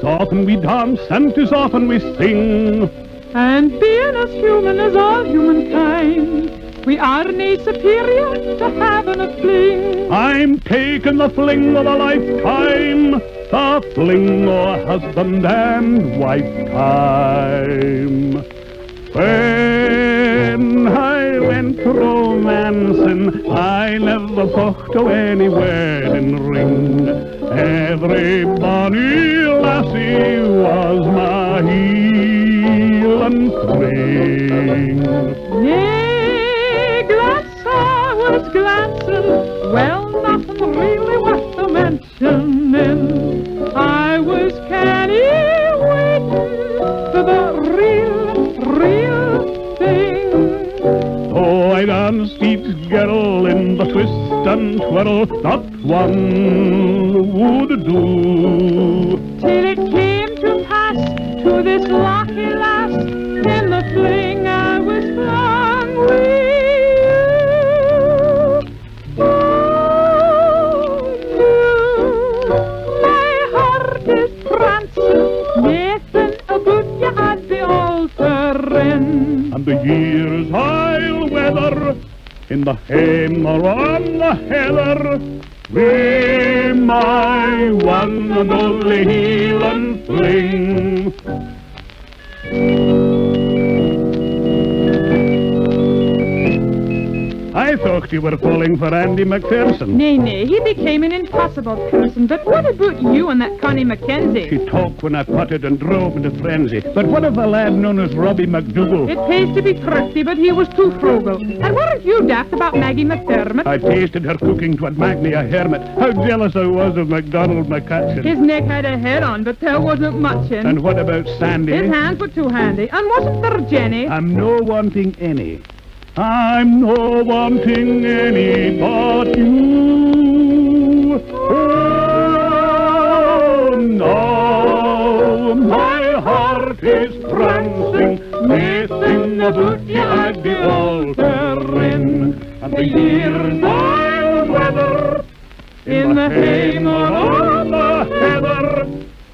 often we dance and 'tis often we sing. And being as human as all humankind, we are nae superior to having a fling. I'm taking the fling of a lifetime, the fling o' husband and wife time. When I went romancing, I never thought of any wedding ring. Every bonny lassie was my heel and fling. Nay, glance I was glancing, well, nothing really worth the mentioning. I was canny waiting for the real thing. So I danced each girl in the twist and twirl, not one would do. Till it came to pass to this lucky lass, in the fling I was flung with you. My heart is prancing, Nathan, about you at the altar in. And the years I'll weather in the Hehr or on the Heather, be my one and only heel and fling. I thought you were falling for Andy Macpherson. Nay, he became an impossible person. But what about you and that Connie Mackenzie? She talked when I putted and drove into frenzy. But what of a lad known as Robbie McDougall? It pays to be thrifty, but he was too frugal. And weren't you daft about Maggie McDermott? I tasted her cooking, 'twould make me a hermit. How jealous I was of MacDonald McCutcheon. His neck had a head on, but there wasn't much in. And what about Sandy? His hands were too handy. And wasn't there Jenny? I'm no wanting any. I'm no wanting any but you. Oh, no, my heart is prancing, missing about you at the altar in. And the years I'll weather in the Hehr or on the Heather,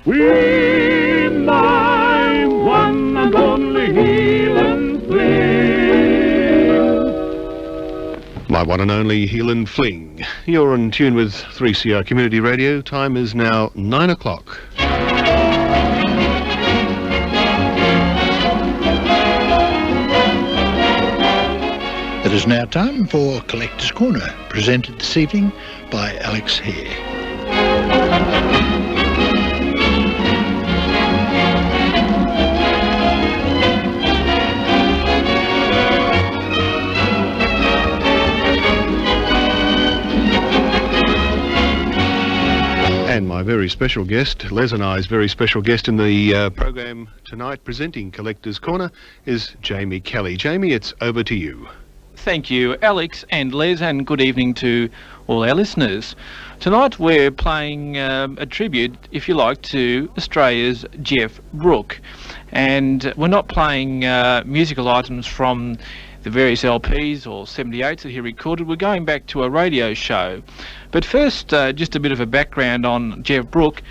we my one and only heel and fling. My one and only heel and fling. You're in tune with 3CR Community Radio. Time is now 9 o'clock. It is now time for Collector's Corner, presented this evening by Alex Hehr. And my very special guest, Les and I's very special guest in the program tonight, presenting Collector's Corner, is Jamie Kelly. Jamie, it's over to you. Thank you, Alex and Les, and good evening to all our listeners. Tonight we're playing a tribute, if you like, to Australia's Jeff Brooke. And we're not playing musical items from the various LPs or 78s that he recorded. We're going back to a radio show. But first, just a bit of a background on Jeff Brooke.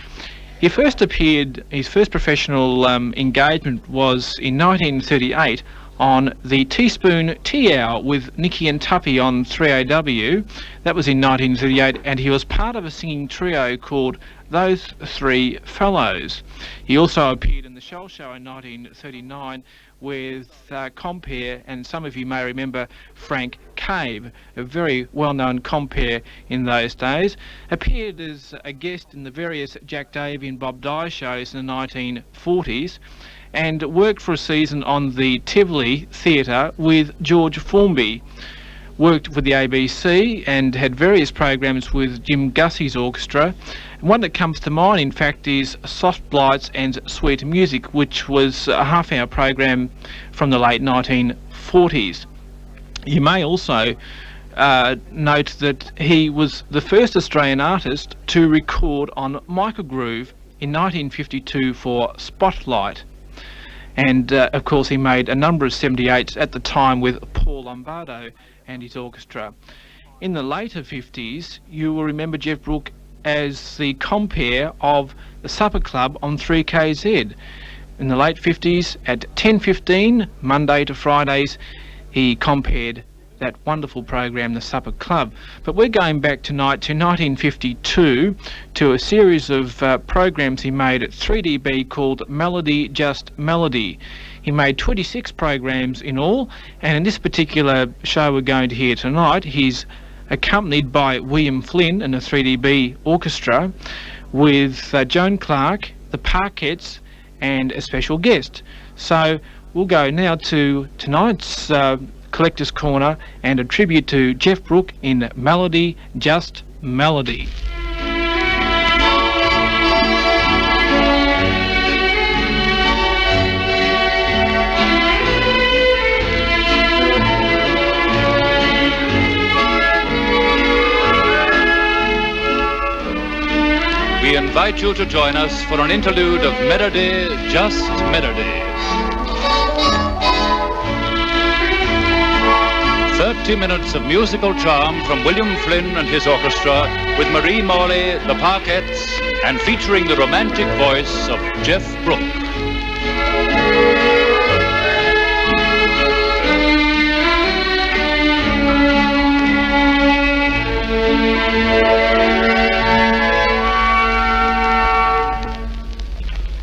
He first appeared, his first professional engagement was in 1938 on the Teaspoon Tea Hour with Nicky and Tuppy on 3AW. That was in 1938, and he was part of a singing trio called Those Three Fellows. He also appeared in the Shell Show in 1939 with compere, and some of you may remember Frank Cave, a very well-known compere in those days. Appeared as a guest in the various Jack Davy and Bob Dye shows in the 1940s, and worked for a season on the Tivoli Theatre with George Formby. Worked with the ABC and had various programs with Jim Gussie's orchestra. One that comes to mind, in fact, is Soft Lights and Sweet Music, which was a half-hour program from the late 1940s. You may also note that he was the first Australian artist to record on Microgroove in 1952 for Spotlight. And of course he made a number of 78s at the time with Paul Lombardo and his orchestra. In the later 50s, you will remember Jeff Brooke as the compere of the Supper Club on 3KZ. In the late 50s at 10:15, Monday to Fridays, he compared that wonderful program, the Supper Club. But we're going back tonight to 1952 to a series of programs he made at 3DB called Melody Just Melody. He made 26 programs in all, and in this particular show we're going to hear tonight, he's accompanied by William Flynn and the 3DB Orchestra, with Joan Clark, the Parkettes, and a special guest. So we'll go now to tonight's Collector's Corner and a tribute to Jeff Brooke in Melody Just Melody. We invite you to join us for an interlude of Melody Just Melody. 30 minutes of musical charm from William Flynn and his orchestra, with Marie Morley, the Parkettes, and featuring the romantic voice of Jeff Brooke.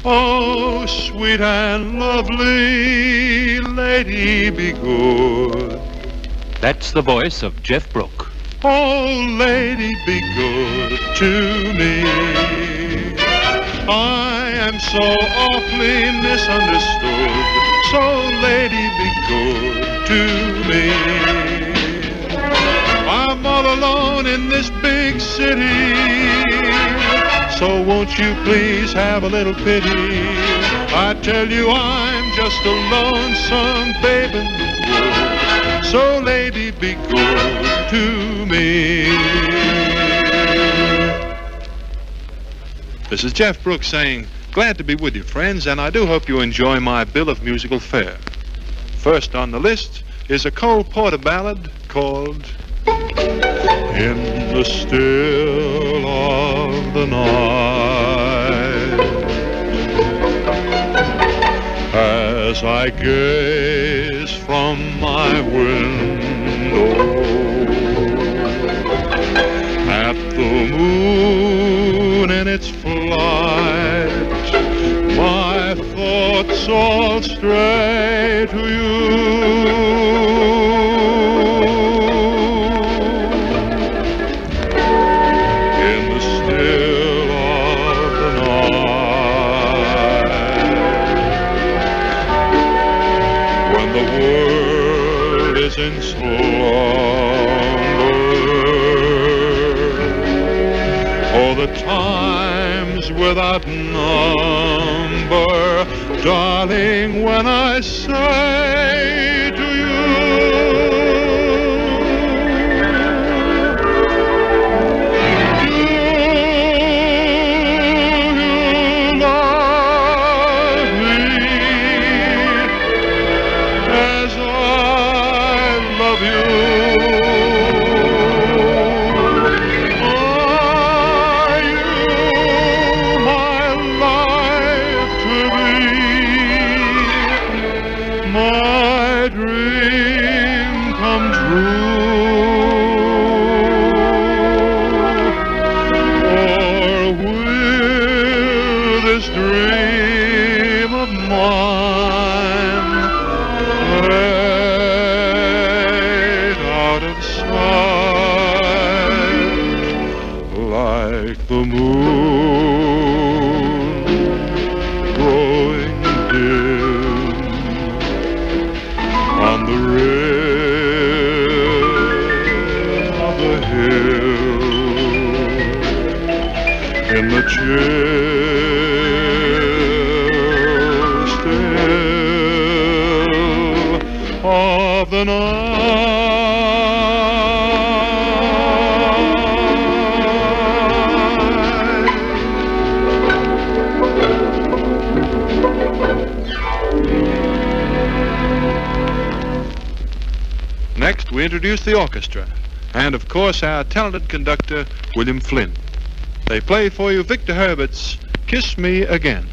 Oh, sweet and lovely lady, be good. That's the voice of Jeff Brooke. Oh, lady, be good to me. I am so awfully misunderstood. So, lady, be good to me. I'm all alone in this big city. So won't you please have a little pity? I tell you I'm just a lonesome babe in the wood. So lady, be good to me. This is Jeff Brooke saying, glad to be with you, friends, and I do hope you enjoy my bill of musical fare. First on the list is a Cole Porter ballad called In the Still of the Night. As I gaze from my window at the moon in its flight, my thoughts all stray to you. In slumber, oh, the times without number, darling, when I say to Next, we introduce the orchestra, and of course our talented conductor, William Flynn. They play for you Victor Herbert's Kiss Me Again.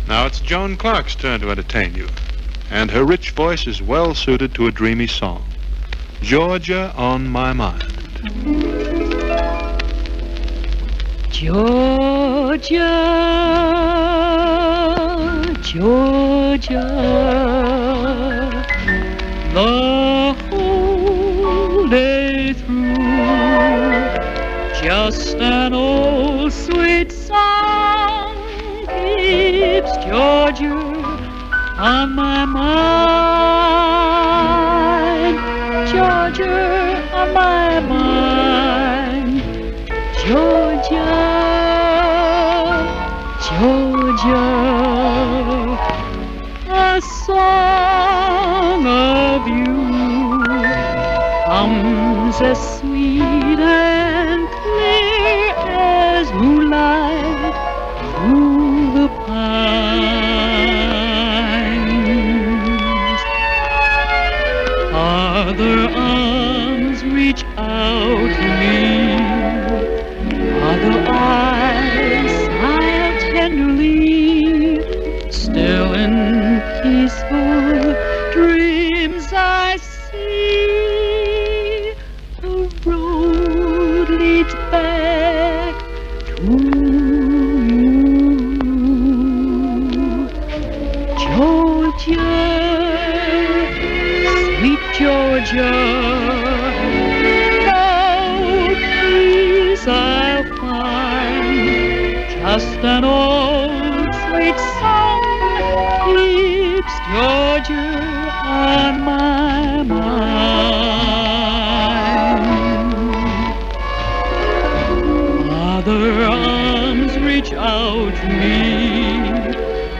Now it's Joan Clark's turn to entertain you, and her rich voice is well suited to a dreamy song. Georgia on My Mind. Georgia, Georgia, the whole day through, just an old sweet song keeps Georgia on my mind. Georgia on my mind. Georgia, Georgia, a song of you comes as sweet and clear as moonlight through the pines. Other arms reach out to me, other eyes smile tenderly. Still in peaceful dreams I see the road leads back to you. Georgia, sweet Georgia, no peace I'll find keeps Georgia on my mind. Other arms reach out to me,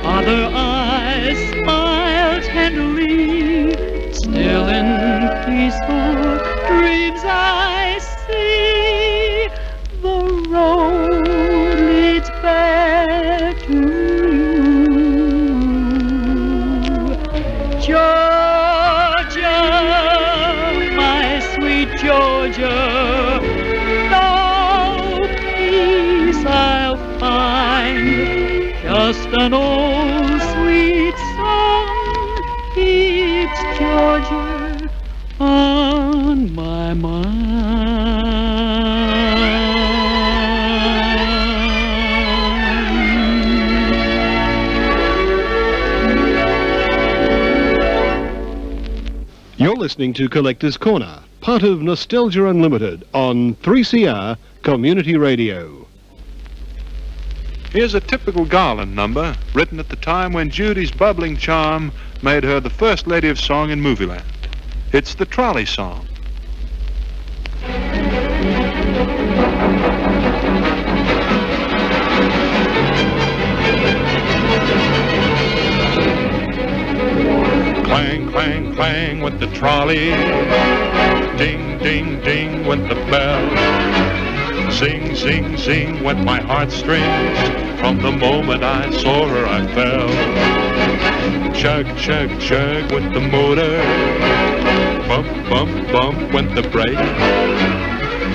other eyes smile tenderly, still in peaceful dreams I see the road leads back to you. Georgia, my sweet Georgia, no peace I'll find, just an old sweet song keeps Georgia on my mind. You're listening to Collector's Corner, part of Nostalgia Unlimited on 3CR Community Radio. Here's a typical Garland number, written at the time when Judy's bubbling charm made her the first lady of song in Movieland. It's the trolley song. Clang, clang, clang went the trolley. Ding, ding, ding went the bell. Sing, sing, sing went my heartstrings. From the moment I saw her I fell. Chug, chug, chug went the motor. Bump, bump, bump went the brake.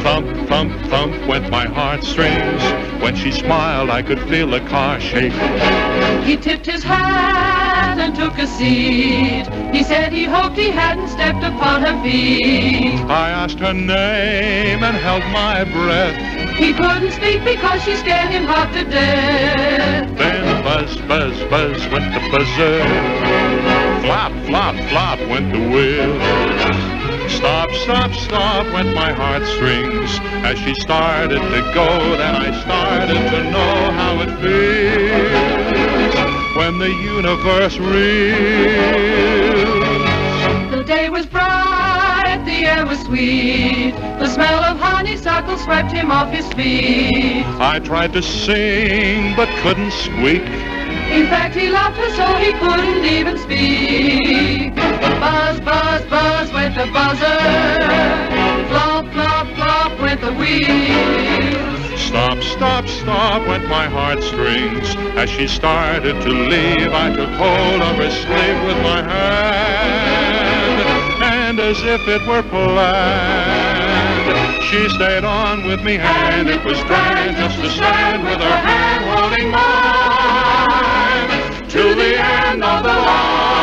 Thump, thump, thump went my heartstrings. When she smiled I could feel the car shake. He tipped his hat and took a seat. He said he hoped he hadn't stepped upon her feet. I asked her name and held my breath. He couldn't speak because she scared him half to death. Then buzz, buzz, buzz went the buzzer. Flop, flop, flop went the wheel. Stop, stop, stop went my heartstrings. As she started to go, then I started to know how it feels when the universe reels. The day was bright, the air was sweet. The smell of honeysuckle swept him off his feet. I tried to sing, but couldn't squeak. In fact, he loved her so he couldn't even speak. Buzz, buzz, buzz went the buzzer. Flop, flop, flop went the wheels. Stop, stop, stop went my heartstrings. As she started to leave, I took hold of her sleeve with my hand. And as if it were planned, she stayed on with me, and it was grand just to stand with her hand holding mine to the end of the line.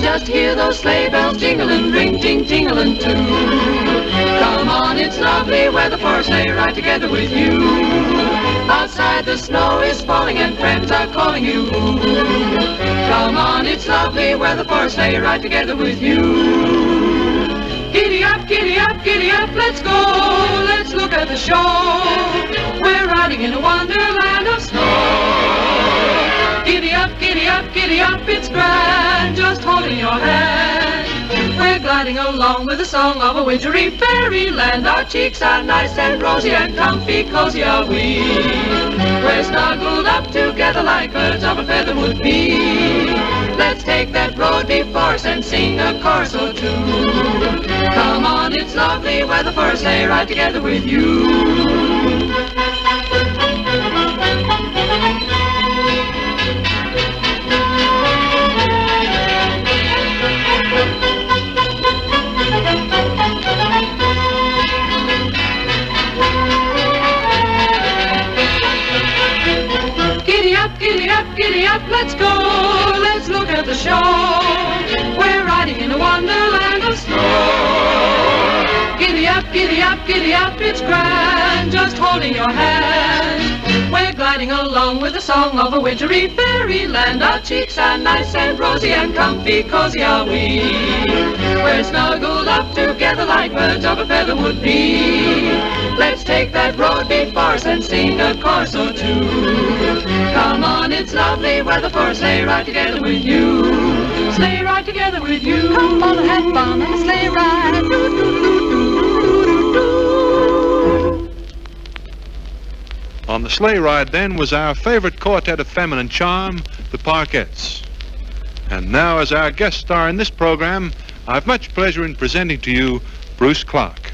Just hear those sleigh bells jingling, ring, ting, tingling too. Come on, it's lovely weather for a sleigh ride together with you. Outside the snow is falling and friends are calling you. Come on, it's lovely weather for a sleigh ride together with you. Giddy up, giddy up, giddy up, let's go. Let's look at the show. We're riding in a wonderland of snow. Giddy up, giddy up, giddy up, it's grand, just holding your hand. We're gliding along with the song of a wintry fairyland. Our cheeks are nice and rosy and comfy, cozy are we. We're snuggled up together like birds of a feather would be. Let's take that road before us and sing a chorus or two. Come on, it's lovely weather for a sleigh ride together with you. Giddy up, let's go, let's look at the show. We're riding in a wonderland of snow. Giddy up, giddy up, giddy up, it's grand, just holding your hand. We're gliding along with the song of a wintry fairyland. Our cheeks are nice and rosy and comfy, cozy are we. We're snuggled up together like birds of a feather would be. Let's take that road before us and sing a chorus or two. Come on, it's lovely weather for a sleigh ride together with you. Sleigh ride together with you. Come on and have fun on a sleigh ride. Do, do, do, do, do, do, do. On the sleigh ride, then, was our favorite quartet of feminine charm, the Parkettes. And now, as our guest star in this program, I've much pleasure in presenting to you Bruce Clark.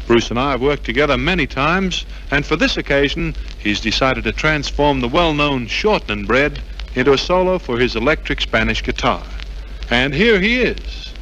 Bruce and I have worked together many times, and for this occasion, he's decided to transform the well-known Shortening Bread into a solo for his electric Spanish guitar. And here he is.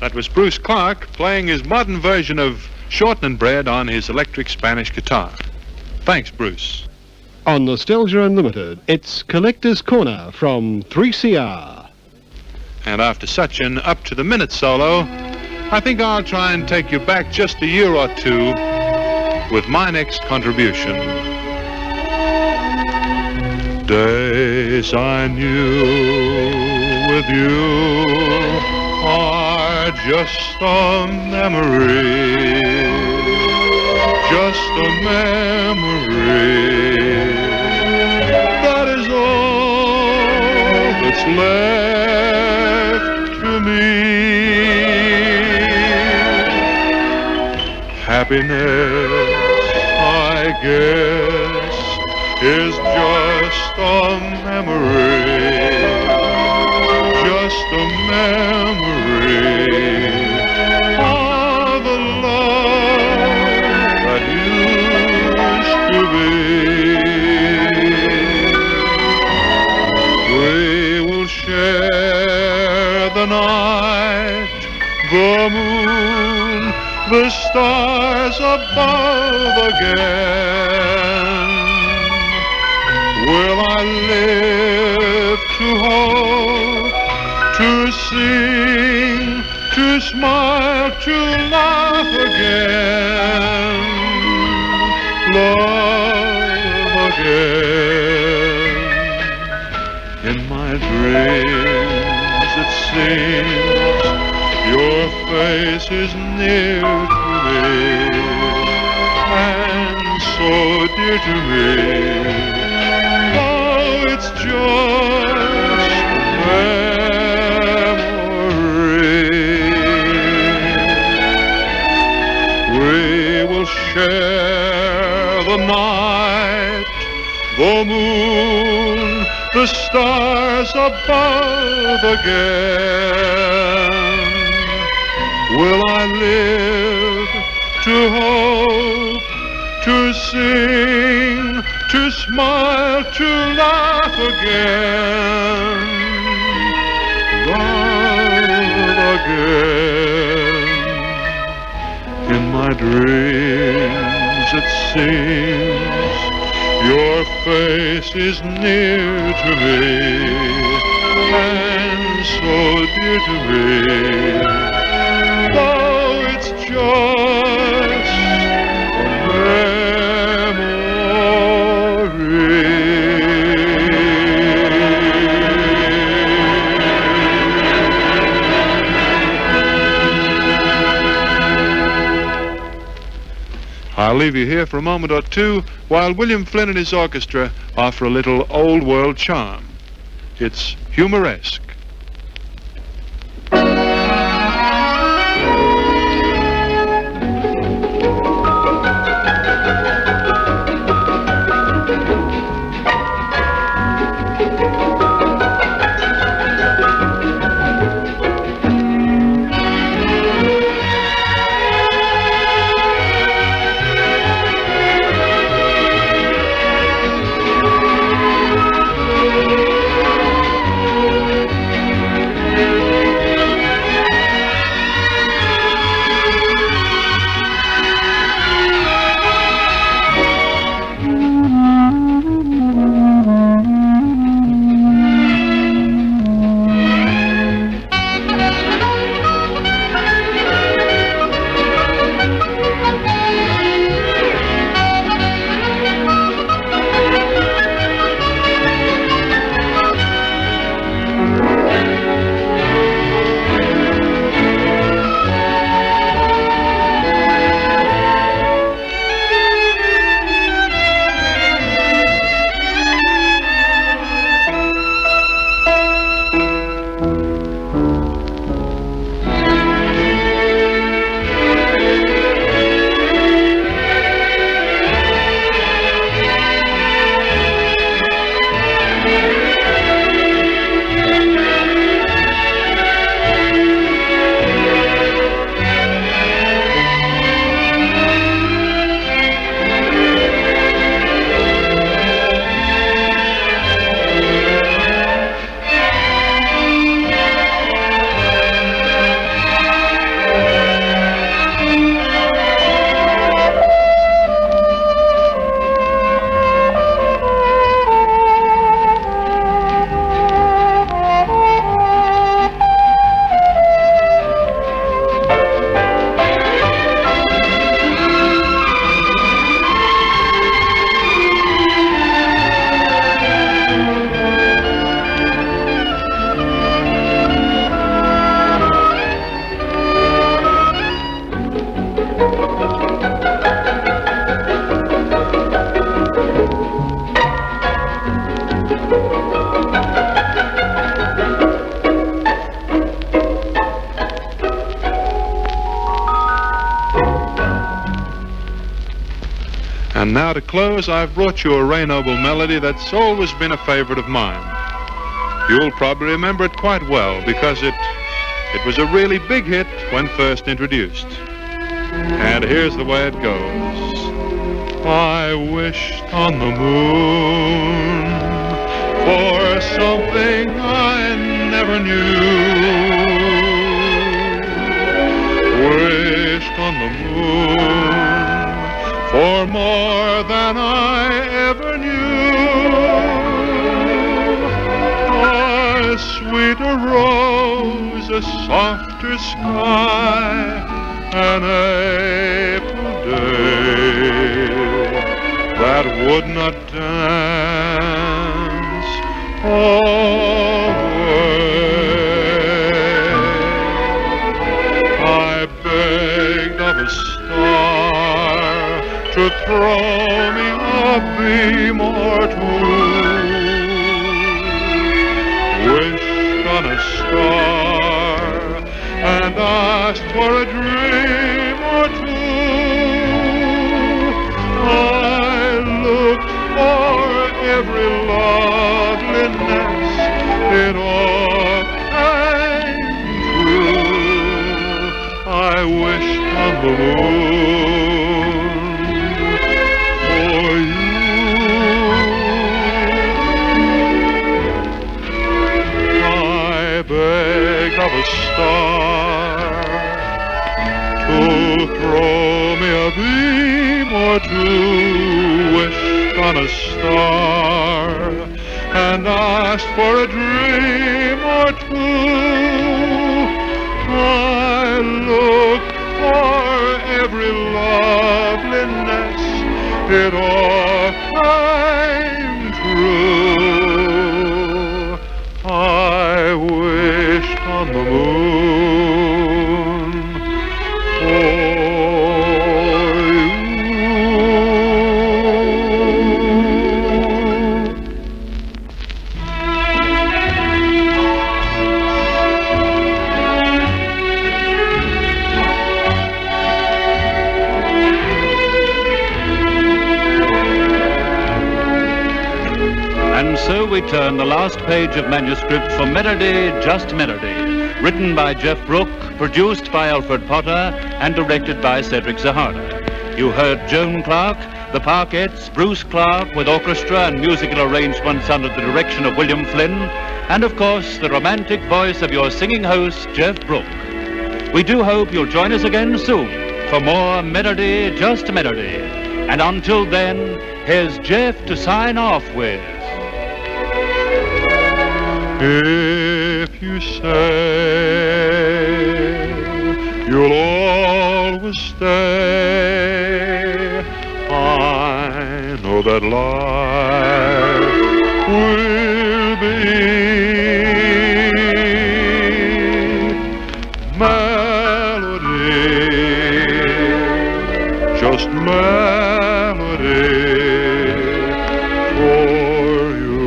That was Bruce Clark playing his modern version of Shortening Bread on his electric Spanish guitar. Thanks, Bruce. On Nostalgia Unlimited, it's Collector's Corner from 3CR. And after such an up-to-the-minute solo, I think I'll try and take you back just a year or two with my next contribution. Days I knew with you are just a memory, just a memory. That is all that's left to me. Happiness, I guess, is just a memory, just a memory of the love that used to be. We will share the night, the moon, the stars above again. Will I live to hope, to sing, to smile, to laugh again, love again? In my dreams it seems your face is near to me, and so dear to me. Oh, it's just a share the night, the moon, the stars above again. Will I live to hope, to sing, to smile, to laugh again, love again? In my dreams it seems your face is near to me, and so dear to me, though it's just a memory. I'll leave you here for a moment or two while William Flynn and his orchestra offer a little old world charm. It's humoresque. And now to close, I've brought you a Ray Noble melody that's always been a favorite of mine. You'll probably remember it quite well because it was a really big hit when first introduced. And here's the way it goes. I wished on the moon for something I never knew. Wished on the moon for more than I ever knew. A sweeter rose, a softer sky, an April day that would not dance away. I begged of a star to throw me a beam or two, wished on a star and asked for a dream or two. every loveliness, it all came true. I wished on the moon for you. I begged of a star to throw me a beam or two, wished on a star, and asked for a dream or two. I looked for every loveliness, it all came true. I wished on the moon for And so we turn the last page of manuscript for Melody, Just Melody, written by Jeff Brooke, produced by Alfred Potter, and directed by Cedric Zahara. You heard Joan Clark, the Parkettes, Bruce Clark with orchestra and musical arrangements under the direction of William Flynn, and of course the romantic voice of your singing host, Jeff Brooke. We do hope you'll join us again soon for more Melody, Just Melody. And until then, here's Jeff to sign off with. If you say you'll always stay, I know that life will be melody, just melody for you.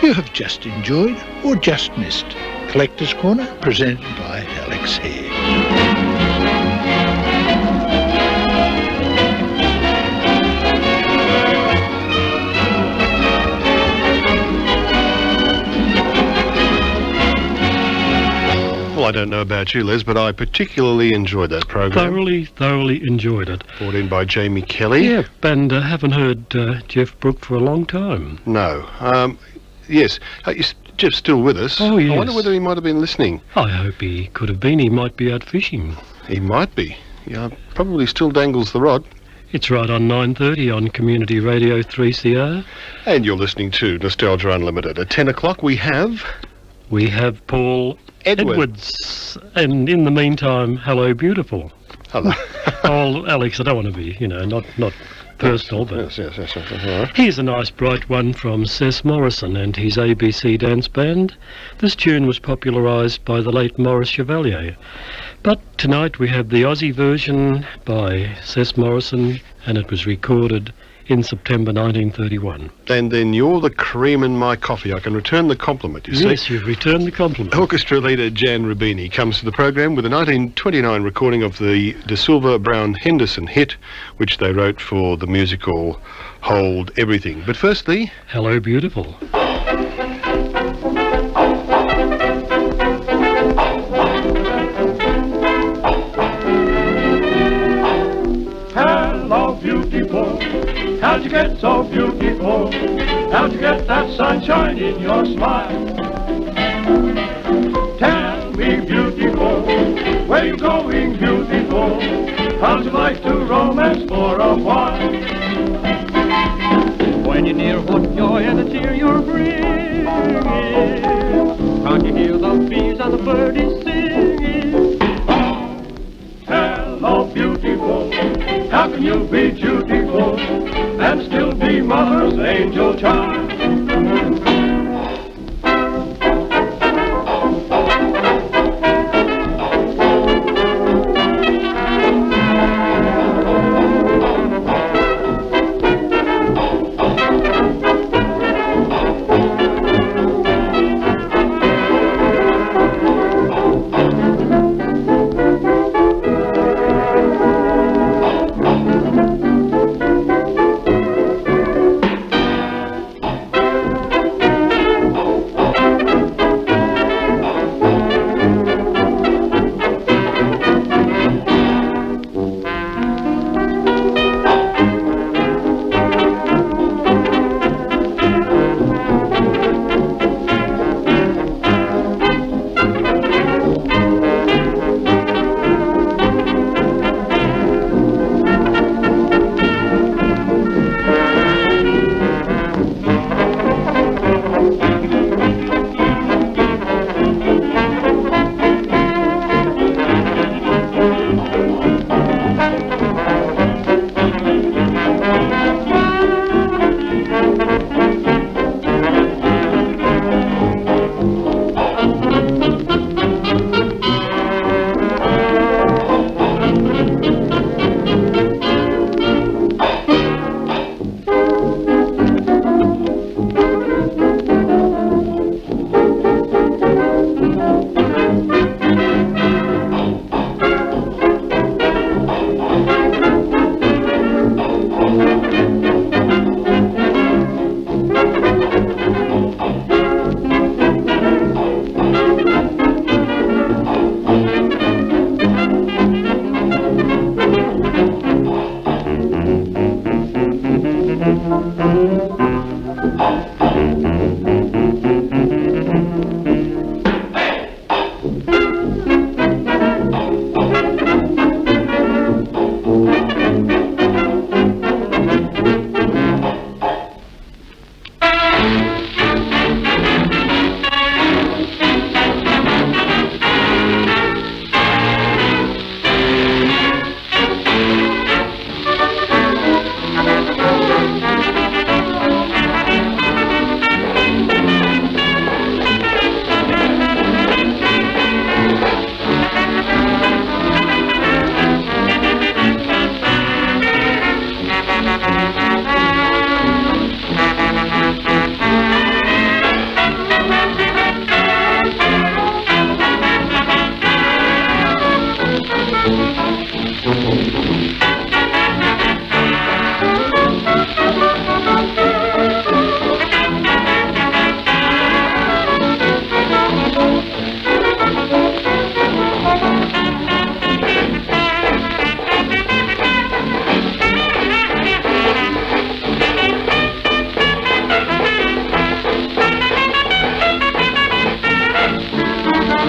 You have just enjoyed or just missed Collector's Corner, presented by Alex Hehr. Well, I don't know about you, Les, but I particularly enjoyed that program. Thoroughly enjoyed it. Brought in by Jamie Kelly. Yeah, and haven't heard Jeff Brooke for a long time. No. Yes. Is Jeff still with us? Oh, yes. I wonder whether he might have been listening. I hope he could have been. He might be out fishing. He might be. Yeah, probably still dangles the rod. It's right on 9:30 on Community Radio 3CR. And you're listening to Nostalgia Unlimited. At 10 o'clock we have Paul Edwards. And in the meantime, hello, beautiful. Hello. Oh, Alex, I don't want to be, not personal, but Yes. All right. here's a nice bright one from Seth Morrison and his ABC dance band. This tune was popularised by the late Maurice Chevalier. But tonight we have the Aussie version by Seth Morrison, and it was recorded in September 1931. And then you're the cream in my coffee. I can return the compliment, you see. Yes, you've returned the compliment. Orchestra leader Jan Rubini comes to the program with a 1929 recording of the De Silva Brown Henderson hit, which they wrote for the musical Hold Everything. But firstly, Hello, beautiful. Hello, beautiful. How'd you get so beautiful? How'd you get that sunshine in your smile? Tell me, beautiful, where you going, beautiful? How'd you like to romance for a while? When you're near, what joy and a tear you're bringing. Can't you hear the bees and the birdies singing? Oh, hello, beautiful. How can you be beautiful and still be mother's angel child?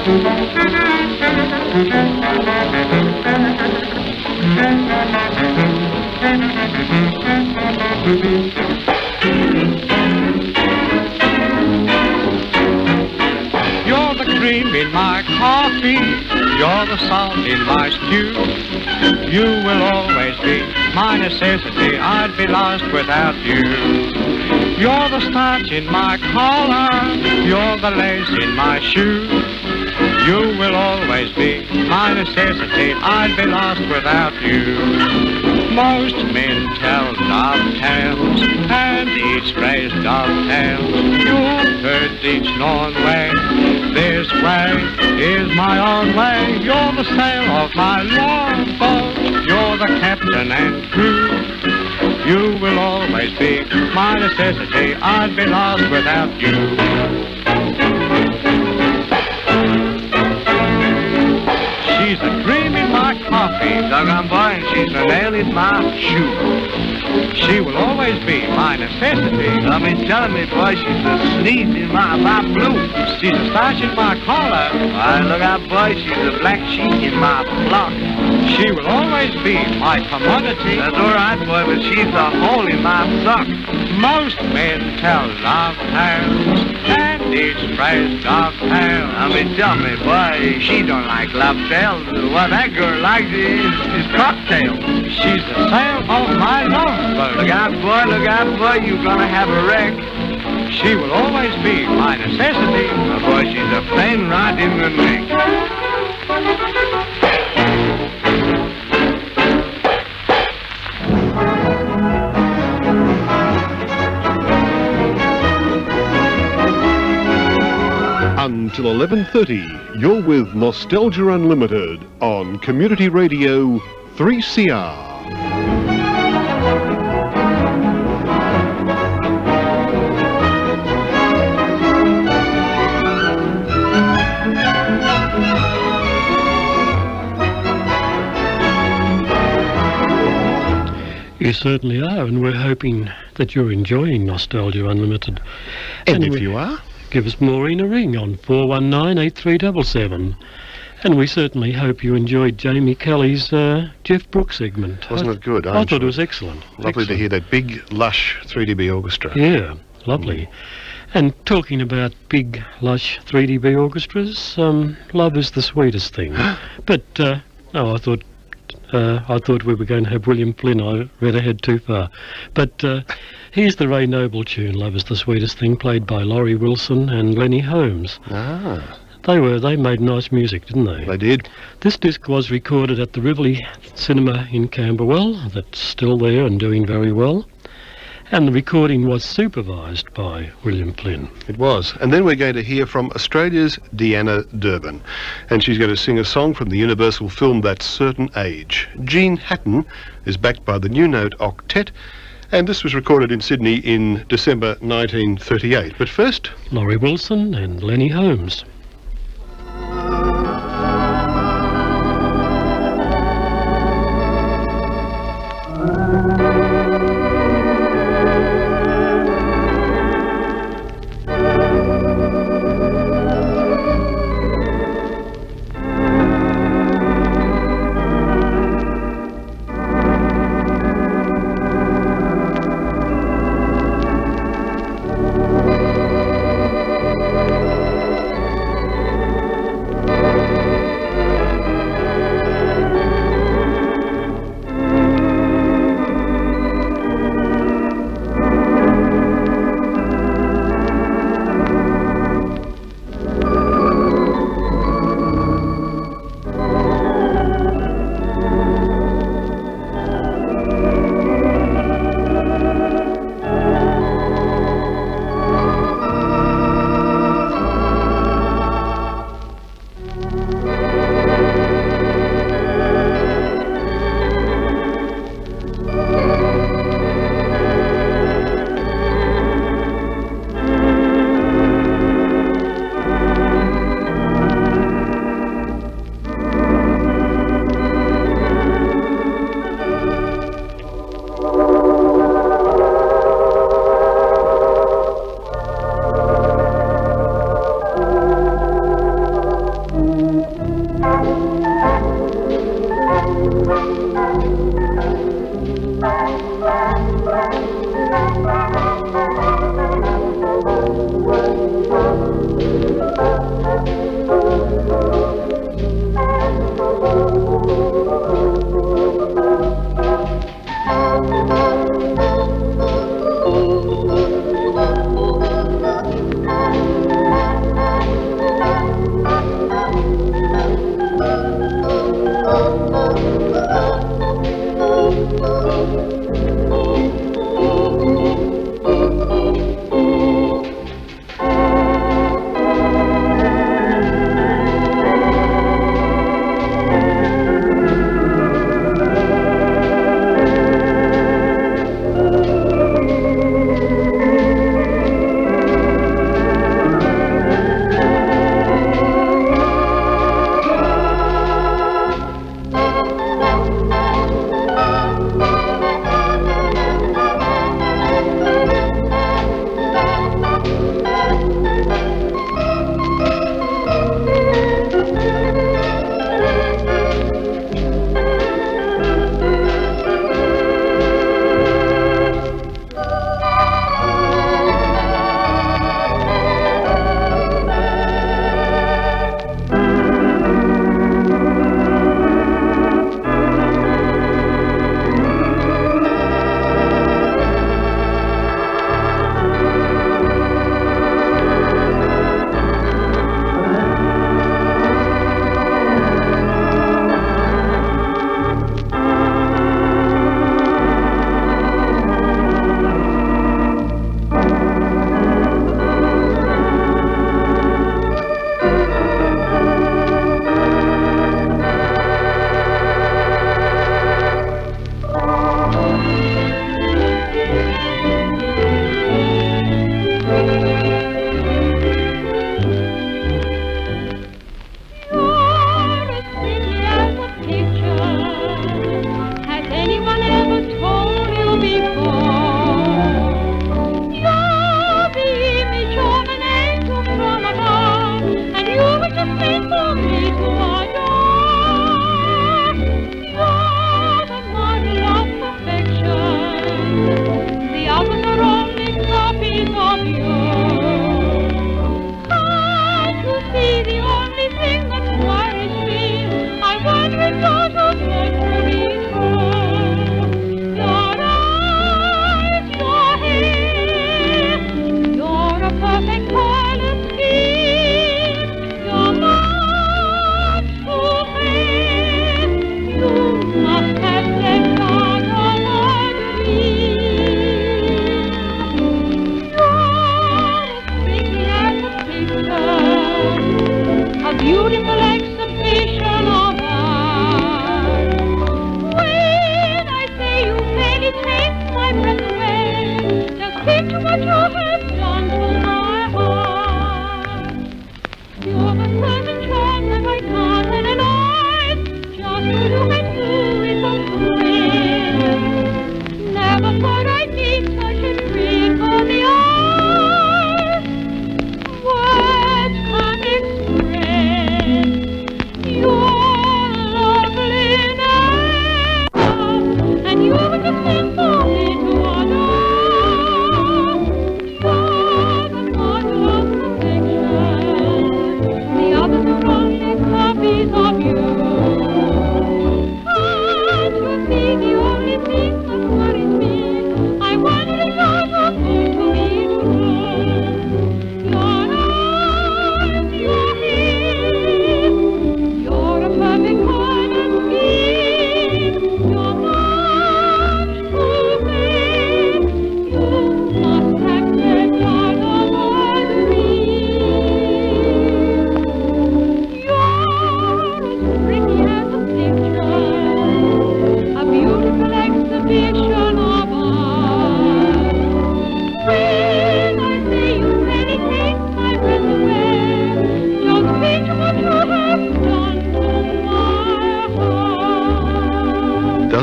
You're the cream in my coffee, you're the salt in my stew. You will always be my necessity, I'd be lost without you. You're the starch in my collar, you're the lace in my shoe. You will always be my necessity, I'd be lost without you. Most men tell love tales, and each phrase dovetails. You've heard each known way, this way is my own way. You're the sail of my longboat, you're the captain and crew. You will always be my necessity, I'd be lost without you. She's the cream in my coffee, doggone boy, and she's the nail in my shoe. She will always be my necessity. I mean, telling me, boy, she's the sneeze in my blue. She's the starch in my collar. Why, look out, boy, she's the black sheep in my flock. She will always be my commodity. That's all right, boy, but she's the hole in my sock. Most men tell love tales, and each phrase dovetails. I mean, tell me, boy, she don't like love tales. What that girl likes is cocktails. She's the sail of my longboat. Look out, boy, you're gonna have a wreck. She will always be my necessity. Oh, boy, she's a plain rod in the neck. Until 11:30, you're with Nostalgia Unlimited on Community Radio 3CR. You certainly are, and we're hoping that you're enjoying Nostalgia Unlimited. And if you are, give us Maureen a ring on 419-8377. And we certainly hope you enjoyed Jamie Kelly's Jeff Brooks segment. Wasn't it good? I thought it was excellent. Lovely to hear that big, lush 3dB orchestra. Yeah, lovely. And talking about big, lush 3dB orchestras, love is the sweetest thing. But, I thought we were going to have William Flynn. I read ahead too far. But here's the Ray Noble tune, Love is the Sweetest Thing, played by Laurie Wilson and Lenny Holmes. Ah. They made nice music, didn't they? They did. This disc was recorded at the Rivoli Cinema in Camberwell. That's still there and doing very well. And the recording was supervised by William Flynn. It was. And then we're going to hear from Australia's Deanna Durbin. And she's going to sing a song from the Universal film That Certain Age. Gene Hatton is backed by the New Note Octet. And this was recorded in Sydney in December 1938. But first, Laurie Wilson and Lenny Holmes.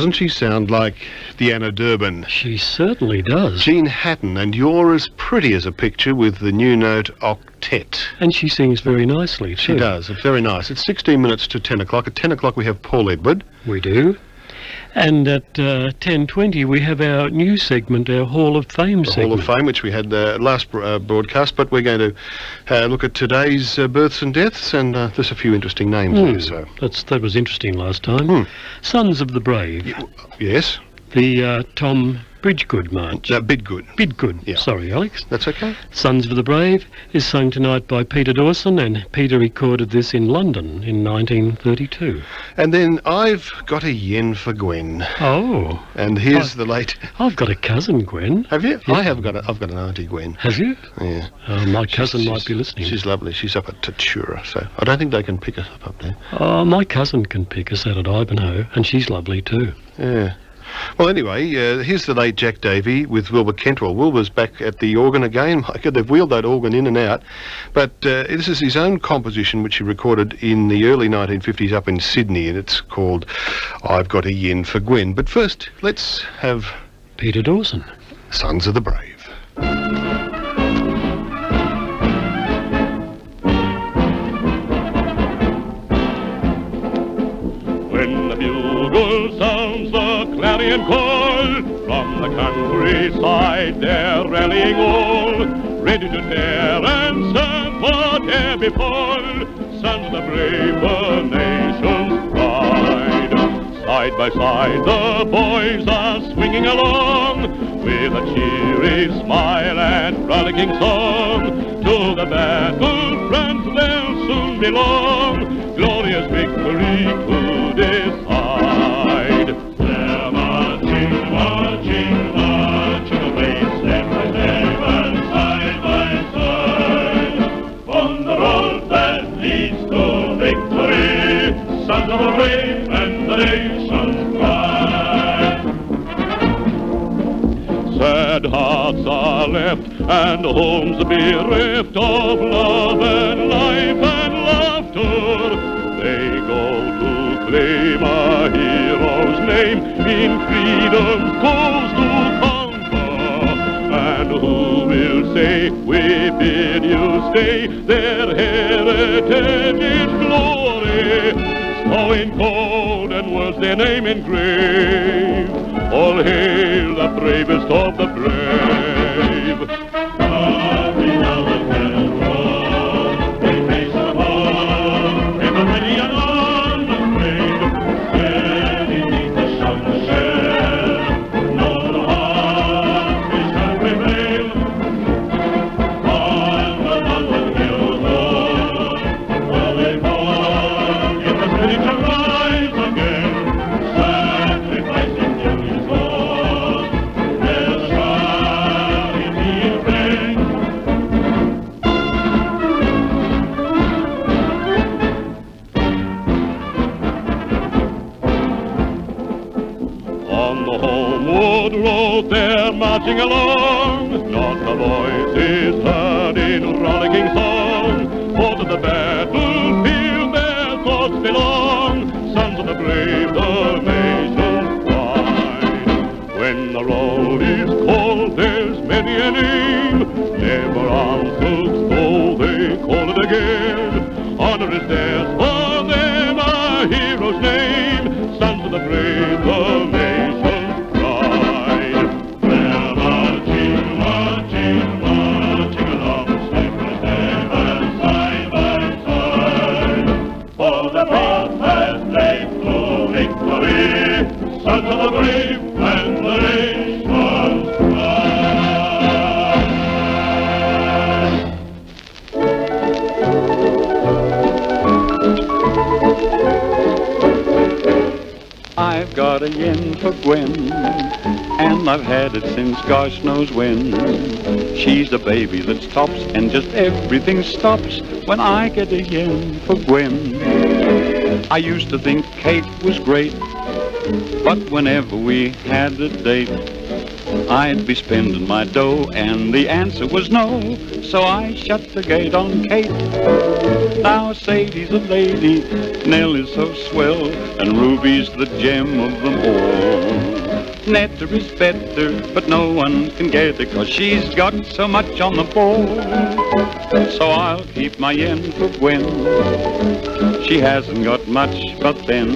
Doesn't she sound like Deanna Durbin? She certainly does. Jean Hatton, and you're as pretty as a picture with the new note octet. And she sings very nicely, too. She does. It's very nice. It's 16 minutes to 10 o'clock. At 10 o'clock we have Paul Edward. We do. And at 10:20 we have our new segment, our Hall of Fame segment. Hall of Fame, which we had last broadcast, but we're going to look at today's births and deaths, and there's a few interesting names there. So that was interesting last time. Sons of the Brave. Yes. The Tom Bridgegood March. Bidgood. Yeah. Sorry, Alex. That's okay. Sons of the Brave is sung tonight by Peter Dawson, and Peter recorded this in London in 1932. And then I've got a yen for Gwen. Oh. And here's the late... I've got a cousin, Gwen. Have you? Yeah. I've got an auntie, Gwen. Have you? Yeah. My cousin might be listening. She's lovely. She's up at Tatura, so I don't think they can pick us up there. Oh, my cousin can pick us out at Ivanhoe, and she's lovely too. Yeah. Well, anyway, here's the late Jack Davey with Wilbur Kentrell. Wilbur's back at the organ again. My God, they've wheeled that organ in and out. But this is his own composition, which he recorded in the early 1950s up in Sydney, and it's called I've Got a Yen for Gwen. But first, let's have... Peter Dawson. Sons of the Brave. When the bugle sounds the clarion call, from the countryside they're rallying all, ready to dare and serve whate'er befall. Sons of the brave, the nation's pride. Side by side the boys are swinging along, with a cheery smile and frolicking song. To the battlefront they'll soon belong, glorious victory to decide. They're marching, marching, marching away, step by step and side by side, on the road that leads to victory. Sons of the brave and the nation's pride. Sad hearts are left and homes bereft of love and life and laughter. They go to claim a hero's name in freedom's cause to conquer. And who will say we bid you stay? Their heritage is glory. So in golden words their name engraved. All hail the bravest of the brave. Every now and then roll, they face the ball, ever ready and unafraid, steady neath the sun's shade. No heart is can prevail. On the mountain hills low, while they fall, it was ready to rise again, sacrificing Union's cause. Their shining being vain. On the homeward road they're marching along, not a voice is heard in rollicking song, for to the battlefield their thoughts belong. Sons of the brave, the nation's pride. When the roll is called, there's many a name, never answered though they call it again. Honor is theirs for them, a hero's name. Sons of the brave, the nation's pride. They're marching, marching, marching along, step by step and side by side, for the path has led to victory. Sons of the brave and the nation's pride. I've got a yen for Gwen, and I've had it since gosh knows when. She's the baby that stops, and just everything stops when I get a yen for Gwen. I used to think Kate was great, but whenever we had a date, I'd be spending my dough, and the answer was no. So I shut the gate on Kate. Now Sadie's a lady, Nell is so swell, and Ruby's the gem of them all. Netta is better, but no one can get her, 'cause she's got so much on the ball. So I'll keep my yen for Gwen. She hasn't got much, but then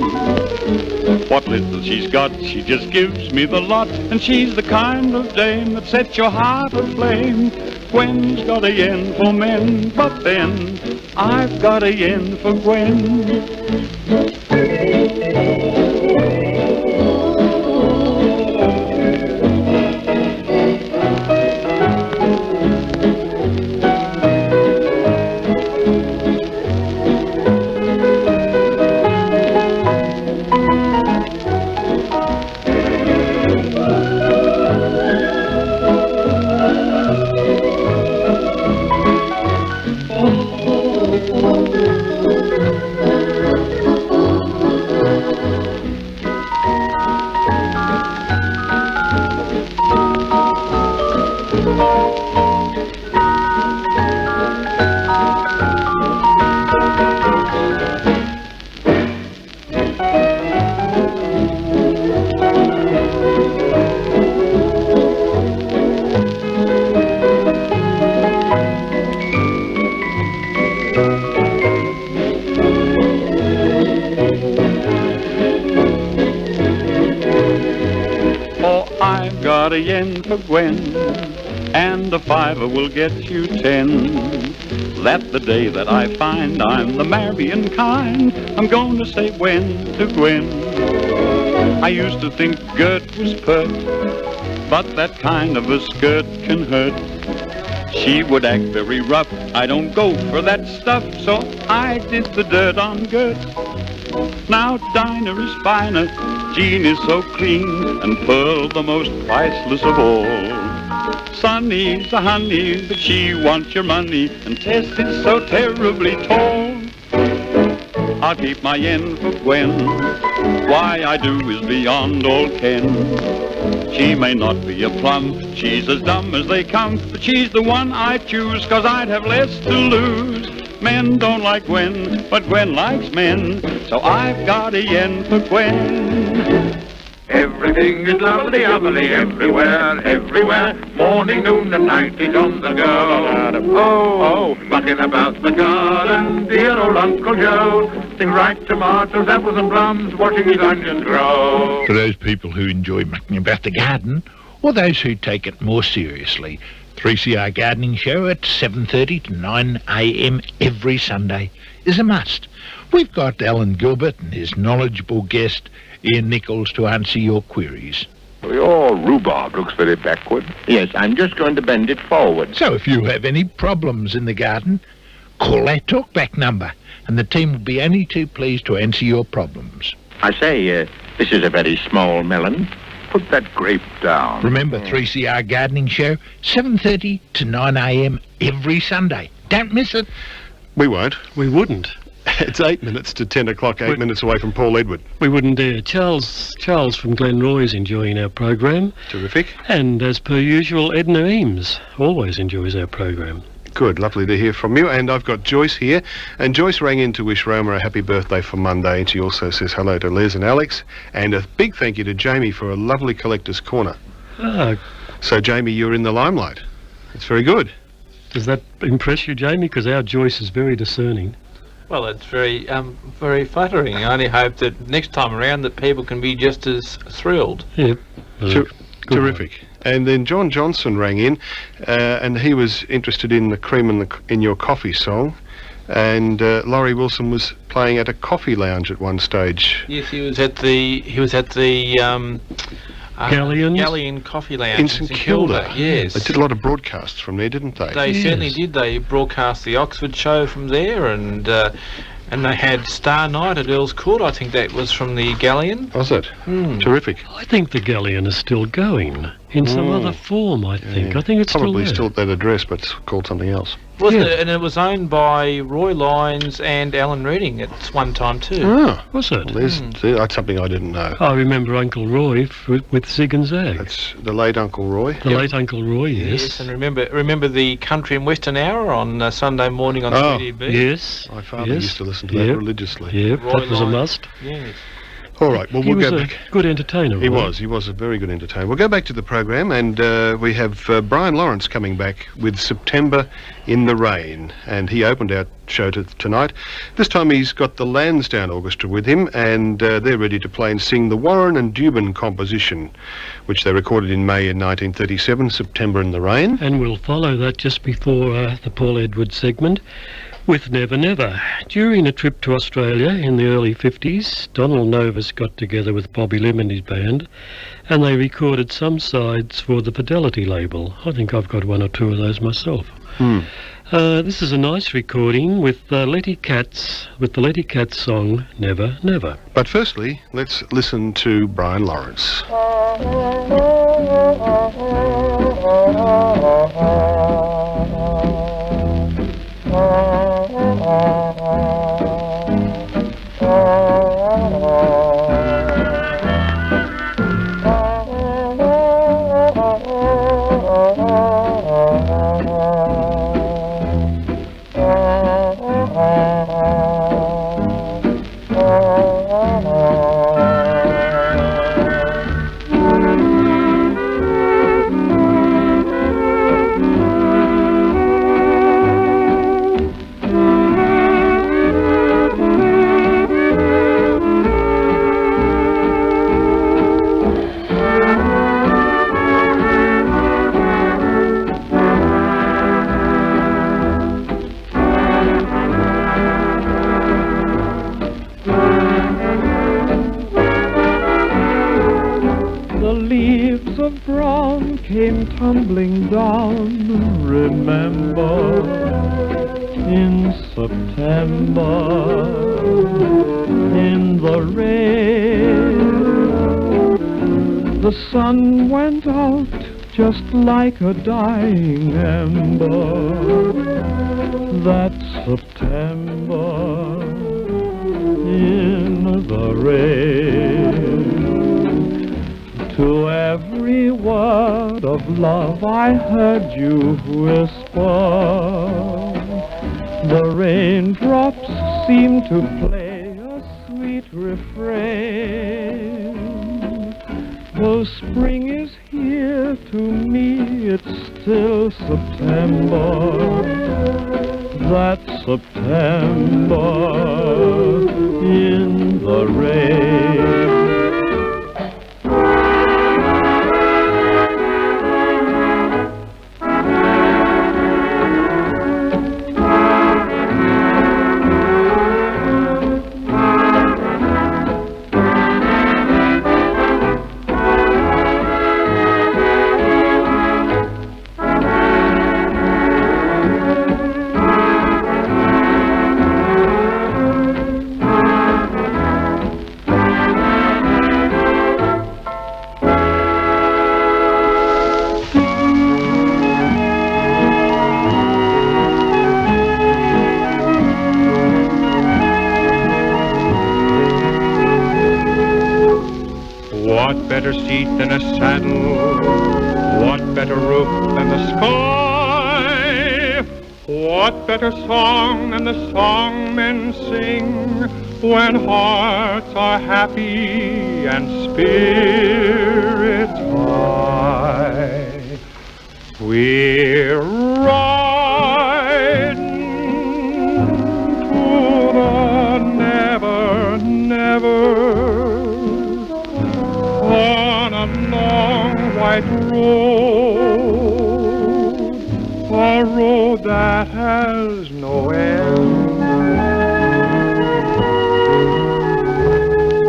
what little she's got, she just gives me the lot. And she's the kind of dame that sets your heart aflame. Gwen's got a yen for men, but then I've got a yen for Gwen. Got a yen for Gwen, and a fiver will get you 10. That the day that I find I'm the marrying kind, I'm going to say when to Gwen. I used to think Gert was pert, but that kind of a skirt can hurt. She would act very rough, I don't go for that stuff, so I did the dirt on Gert. Now Dinah is finer, Jean is so clean, and Pearl the most priceless of all. Sonny's a honey, but she wants your money, and Tess is so terribly tall. I'll keep my yen for Gwen, why I do is beyond all ken. She may not be a plum, she's as dumb as they come, but she's the one I choose, 'cause I'd have less to lose. Men don't like Gwen, but Gwen likes men, so I've got a yen for Gwen. Everything is lovely, lovely, everywhere, everywhere. Morning, noon, and night, he's on the go. Oh, bucking about the garden, dear old Uncle Joe. Sing ripe tomatoes, apples and plums, watching his onions grow. For those people who enjoy mucking about the garden, or those who take it more seriously, 3CR Gardening Show at 7:30 to 9 a.m. every Sunday is a must. We've got Alan Gilbert and his knowledgeable guest, Ian Nichols, to answer your queries. Your rhubarb looks very backward. Yes, I'm just going to bend it forward. So if you have any problems in the garden, call that talkback number, and the team will be only too pleased to answer your problems. I say, this is a very small melon. Put that grape down. Remember, 3CR Gardening Show, 7:30 to 9 a.m. every Sunday. Don't miss it. We won't. We wouldn't. It's 8 minutes to 10 o'clock, 8 minutes away from Paul Edward. We wouldn't dare. Charles from Glenroy is enjoying our program. Terrific. And as per usual, Edna Eames always enjoys our program. Good, lovely to hear from you. And I've got Joyce here. And Joyce rang in to wish Roma a happy birthday for Monday. And she also says hello to Les and Alex. And a big thank you to Jamie for a lovely collector's corner. So, Jamie, you're in the limelight. It's very good. Does that impress you, Jamie? Because our Joyce is very discerning. Well, it's very flattering. I only hope that next time around that people can be just as thrilled. Yep. Terrific. And then John Johnson rang in, and he was interested in the cream in your coffee song. And Laurie Wilson was playing at a coffee lounge at one stage. Yes, he was at the Galleon Coffee Lounge in St Kilda. Yes, they did a lot of broadcasts from there, didn't they? They certainly did. They broadcast the Oxford show from there, and they had Star Night at Earl's Court. I think that was from the Galleon. Was it? Terrific. I think the Galleon is still going in some other form. I think. Yeah. I think it's probably still at that address, but it's called something else. Wasn't it? And it was owned by Roy Lyons and Alan Reading at one time too. Ah, Was it? that's something I didn't know. I remember Uncle Roy with Zig and Zag. That's the late Uncle Roy. The late Uncle Roy, Yes, and remember the Country and Western Hour on Sunday morning on 3DB? Yes. My father used to listen to that religiously. Yeah, Roy that was a Lyons. must. Yes. All right, well, He we'll was go a back. good entertainer. He Roy. was a very good entertainer. We'll go back to the program, and we have Brian Lawrence coming back with September in the Rain, and he opened our show tonight. This time he's got the Lansdowne Orchestra with him, and they're ready to play and sing the Warren and Dubin composition, which they recorded in May in 1937, September in the Rain. And we'll follow that just before the Paul Edwards segment with Never Never. During a trip to Australia in the early 50s, Donald Novus got together with Bobby Lim and his band, and they recorded some sides for the Fidelity label. I think I've got one or two of those myself. This is a nice recording with Letty Katz, with the Letty Katz song Never Never. But firstly, let's listen to Brian Lawrence. Tumbling down, remember, in September, in the rain, the sun went out just like a dying ember, that September, in the rain. To every word of love I heard you whisper, the raindrops seemed to play a sweet refrain. Though spring is here, to me it's still September, that September in the rain. What better seat than a saddle? What better roof than the sky? What better song than the song men sing when hearts are happy and spirits high? We're riding to the never, never, on a long white road, a road that has no end.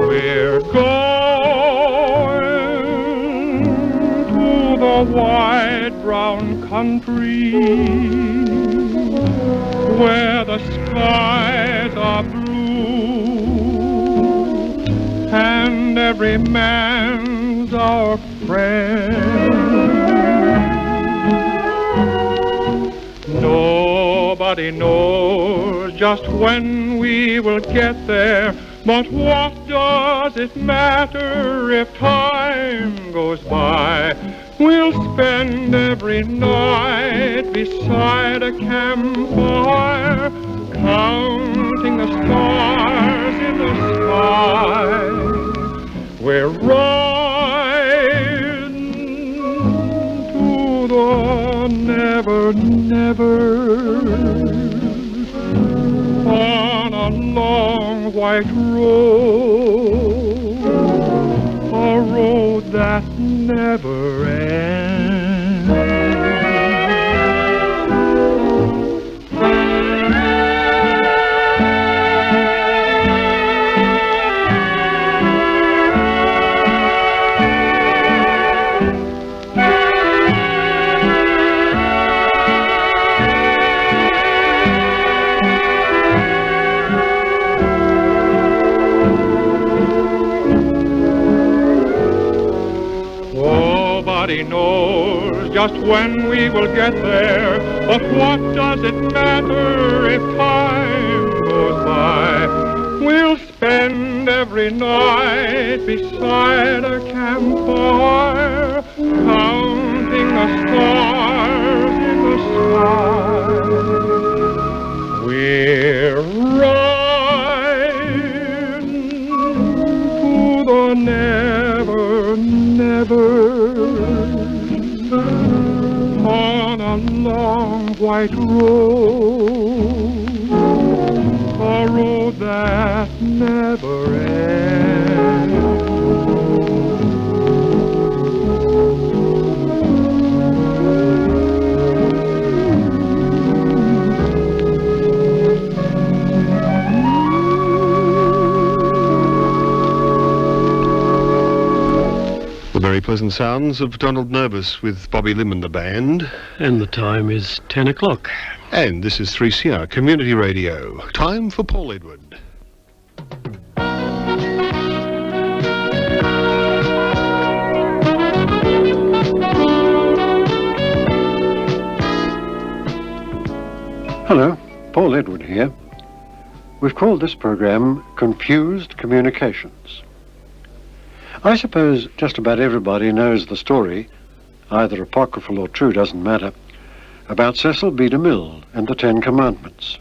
We're going to the wide brown country where the skies are blue and every man's our friend. No Nobody knows just when we will get there, but what does it matter if time goes by? We'll spend every night beside a campfire, counting the stars in the sky. We're riding to the never, never, on a long white road, a road that never ends. Nobody knows just when we will get there, but what does it matter if time goes by? We'll spend every night beside a campfire, counting the stars in the sky. We're riding to the never, never, on a long white road, a road that never ends. The very pleasant sounds of Donald Nervous with Bobby Lim and the band. And the time is 10 o'clock. And this is 3CR Community Radio. Time for Paul Edward. Hello, Paul Edward here. We've called this program Confused Communications. I suppose just about everybody knows the story, either apocryphal or true, doesn't matter, about Cecil B. DeMille and the Ten Commandments.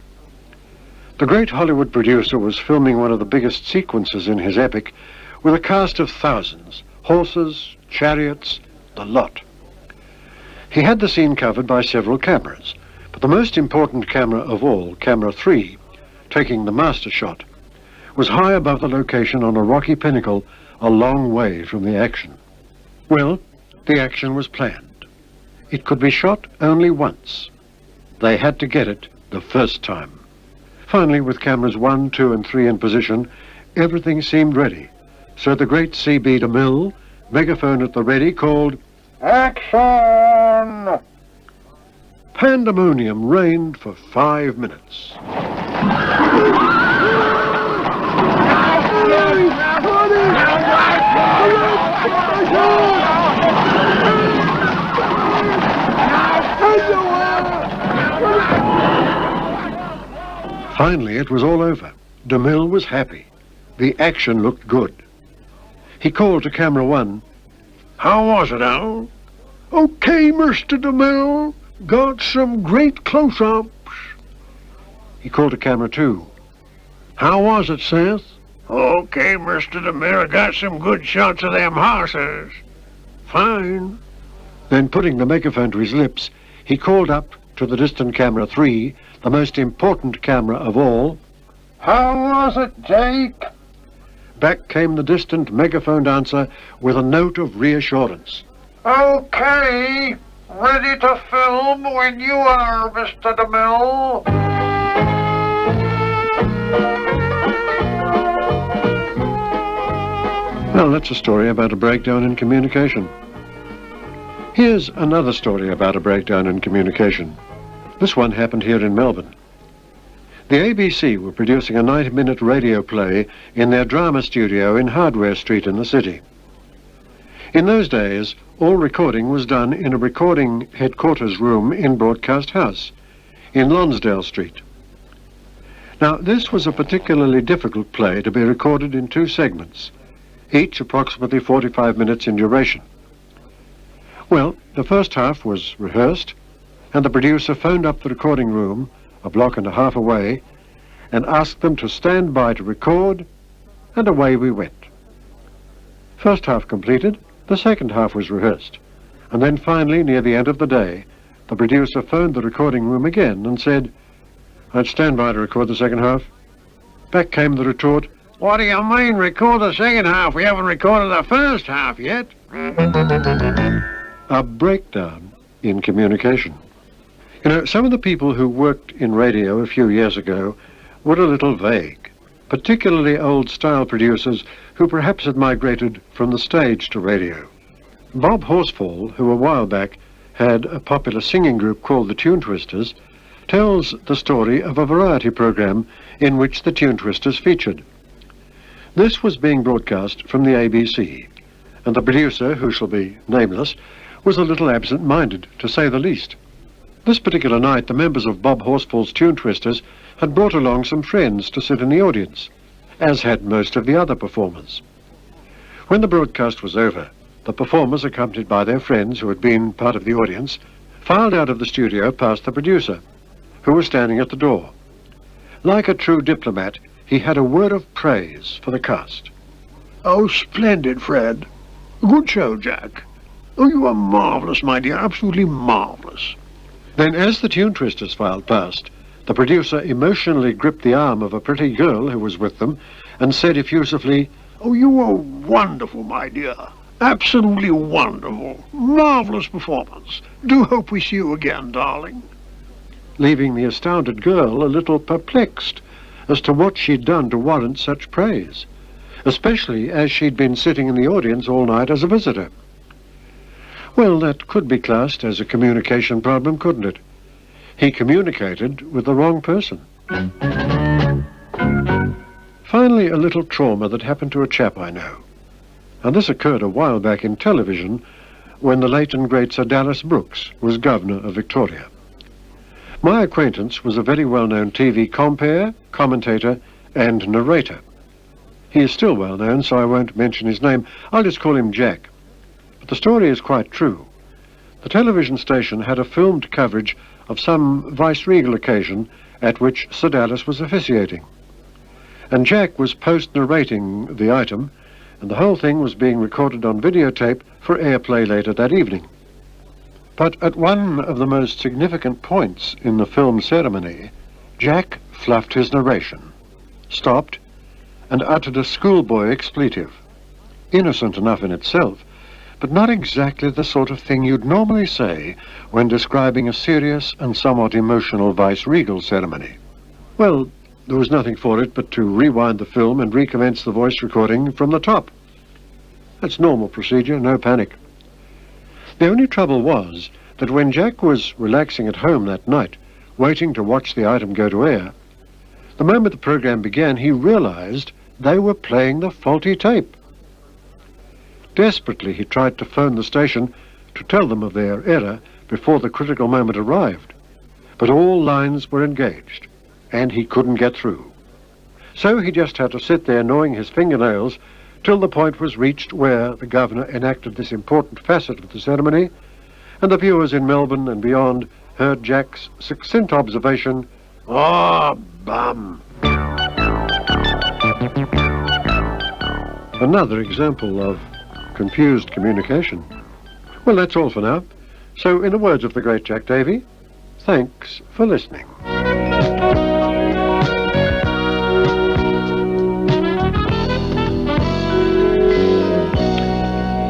The great Hollywood producer was filming one of the biggest sequences in his epic with a cast of thousands, horses, chariots, the lot. He had the scene covered by several cameras, but the most important camera of all, camera 3, taking the master shot, was high above the location on a rocky pinnacle a long way from the action. Well, the action was planned. It could be shot only once. They had to get it the first time. Finally, with cameras 1, 2, and 3 in position, everything seemed ready. So the great C.B. DeMille, megaphone at the ready, called, "Action!" Pandemonium reigned for 5 minutes. Finally, it was all over. DeMille was happy. The action looked good. He called to camera 1. "How was it, Al?" "Okay, Mr. DeMille. Got some great close-ups." He called to camera 2. "How was it, Seth?" "Okay, Mr. DeMille. Got some good shots of them horses." "Fine." Then, putting the megaphone to his lips, he called up to the distant camera 3, the most important camera of all. "How was it, Jake?" Back came the distant megaphoned answer with a note of reassurance. "Okay, ready to film when you are, Mr. DeMille." Well, that's a story about a breakdown in communication. Here's another story about a breakdown in communication. This one happened here in Melbourne. The ABC were producing a 90-minute radio play in their drama studio in Hardware Street in the city. In those days, all recording was done in a recording headquarters room in Broadcast House, in Lonsdale Street. Now, this was a particularly difficult play to be recorded in 2 segments, each approximately 45 minutes in duration. Well, the first half was rehearsed, and the producer phoned up the recording room a block and a half away and asked them to stand by to record, and away we went. First half completed, the second half was rehearsed, and then finally, near the end of the day, the producer phoned the recording room again and said, "I'd stand by to record the second half." Back came the retort, "What do you mean, record the second half? We haven't recorded the first half yet." A breakdown in communication. You know, some of the people who worked in radio a few years ago were a little vague, particularly old-style producers who perhaps had migrated from the stage to radio. Bob Horsfall, who a while back had a popular singing group called the Tune Twisters, tells the story of a variety program in which the Tune Twisters featured. This was being broadcast from the ABC, and the producer, who shall be nameless, was a little absent-minded, to say the least. This particular night, the members of Bob Horsfall's Tune Twisters had brought along some friends to sit in the audience, as had most of the other performers. When the broadcast was over, the performers, accompanied by their friends who had been part of the audience, filed out of the studio past the producer, who was standing at the door. Like a true diplomat, he had a word of praise for the cast. "Oh, splendid, Fred. Good show, Jack. Oh, you are marvellous, my dear, absolutely marvellous." Then, as the Tune Twisters filed past, the producer emotionally gripped the arm of a pretty girl who was with them and said effusively, "Oh, you are wonderful, my dear. Absolutely wonderful. Marvellous performance. Do hope we see you again, darling." Leaving the astounded girl a little perplexed as to what she'd done to warrant such praise, especially as she'd been sitting in the audience all night as a visitor. Well, that could be classed as a communication problem, couldn't it? He communicated with the wrong person. Finally, a little trauma that happened to a chap I know. And this occurred a while back in television when the late and great Sir Dallas Brooks was Governor of Victoria. My acquaintance was a very well-known TV compere, commentator, and narrator. He is still well known, so I won't mention his name. I'll just call him Jack. But the story is quite true. The television station had a filmed coverage of some vice-regal occasion at which Sir Dallas was officiating. And Jack was post-narrating the item, and the whole thing was being recorded on videotape for airplay later that evening. But at one of the most significant points in the film ceremony, Jack fluffed his narration, stopped, and uttered a schoolboy expletive. Innocent enough in itself, but not exactly the sort of thing you'd normally say when describing a serious and somewhat emotional vice-regal ceremony. Well, there was nothing for it but to rewind the film and recommence the voice recording from the top. That's normal procedure, no panic. The only trouble was that when Jack was relaxing at home that night, waiting to watch the item go to air, the moment the program began, he realized they were playing the faulty tape. Desperately, he tried to phone the station to tell them of their error before the critical moment arrived, but all lines were engaged, and he couldn't get through. So he just had to sit there gnawing his fingernails till the point was reached where the governor enacted this important facet of the ceremony, and the viewers in Melbourne and beyond heard Jack's succinct observation, "Oh, bum." Another example of confused communication. Well, that's all for now. So, in the words of the great Jack Davy, thanks for listening.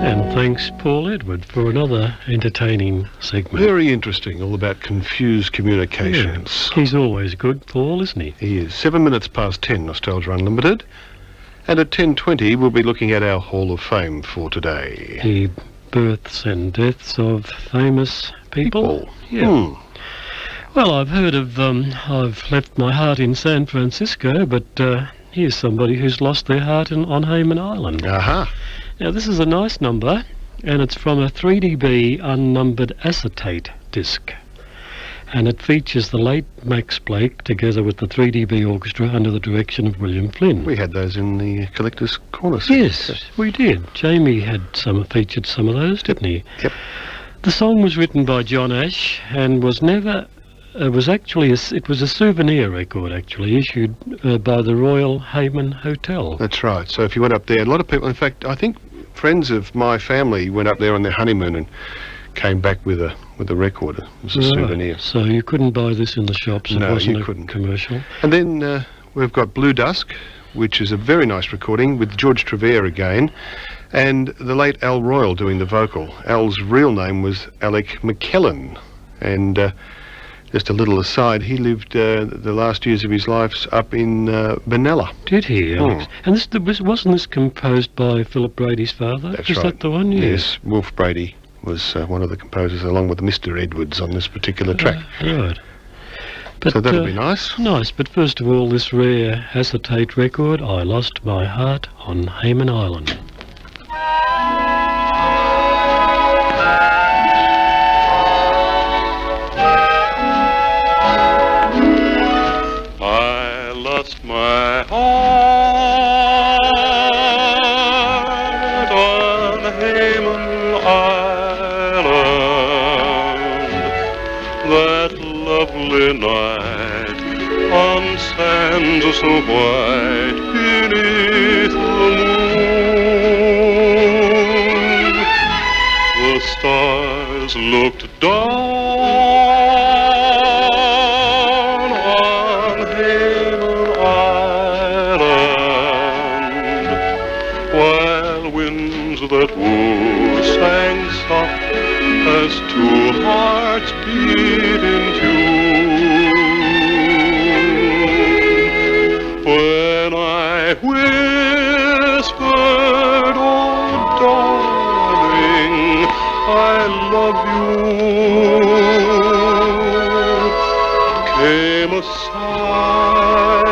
And thanks, Paul Edward, for another entertaining segment. Very interesting, all about confused communications. Yeah, he's always good, Paul, isn't he? He is. 7 minutes past 10, Nostalgia Unlimited. And at 10:20, we'll be looking at our Hall of Fame for today. The births and deaths of famous people. Yeah. Well, I've heard of, I've left my heart in San Francisco, but here's somebody who's lost their heart on Hayman Island. Aha. Now, this is a nice number, and it's from a 3dB unnumbered acetate disc. and it features the late Max Blake together with the 3dB Orchestra under the direction of William Flynn. We had those in the Collector's Corner. Yes, we did. Jamie had featured some of those, didn't he? Yep. The song was written by John Ash and was never... it was a souvenir record, actually, issued by the Royal Hayman Hotel. That's right. So if you went up there, a lot of people, in fact, I think friends of my family went up there on their honeymoon and came back with a record. It was a souvenir. So you couldn't buy this in the shops. It wasn't couldn't. Commercial. And then we've got Blue Dusk, which is a very nice recording with George Trevere again, and the late Al Royal doing the vocal. Al's real name was Alec McKellen, and just a little aside, he lived the last years of his life up in Benalla. Did he? And wasn't this composed by Philip Brady's father? That's Is right. that the one? Yes, Wolf Brady was one of the composers, along with Mr. Edwards on this particular track. Right. But, so that'll be nice. Nice, but first of all, this rare acetate record, I Lost My Heart on Hayman Island. I lost my heart on Hayman Island that lovely night on sands so white beneath the moon. The stars looked down on Hayman Island, while winds that woo sang soft as two hearts beat in tune. When I whispered, oh darling, I love you, came a sigh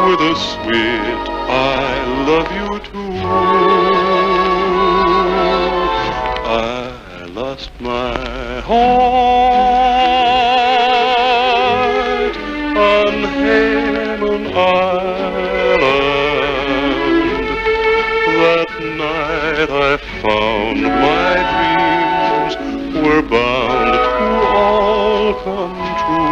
with a sweet I love you too. I lost my heart on Hayman Island. That night I found my dreams were bound to all come true.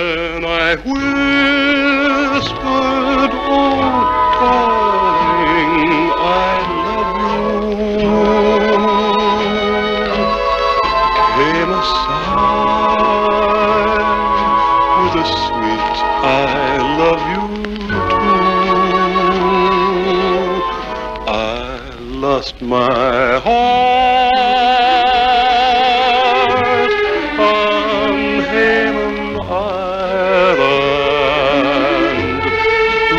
When I whispered, oh darling, I love you, came a sigh with a sweet I love you too. I lost my heart on Hayman Island.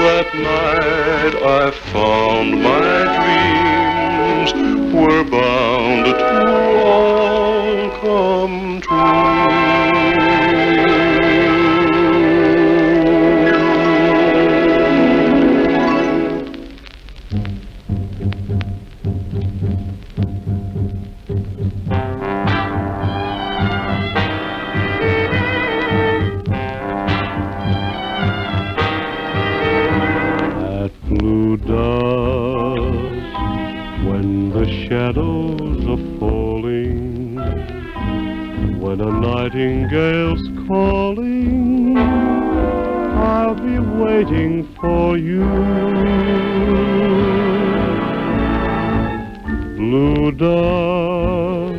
That night I found my dreams were bound to all come Blue dust, when the shadows are falling, when a nightingale's calling, I'll be waiting for you. blue dust,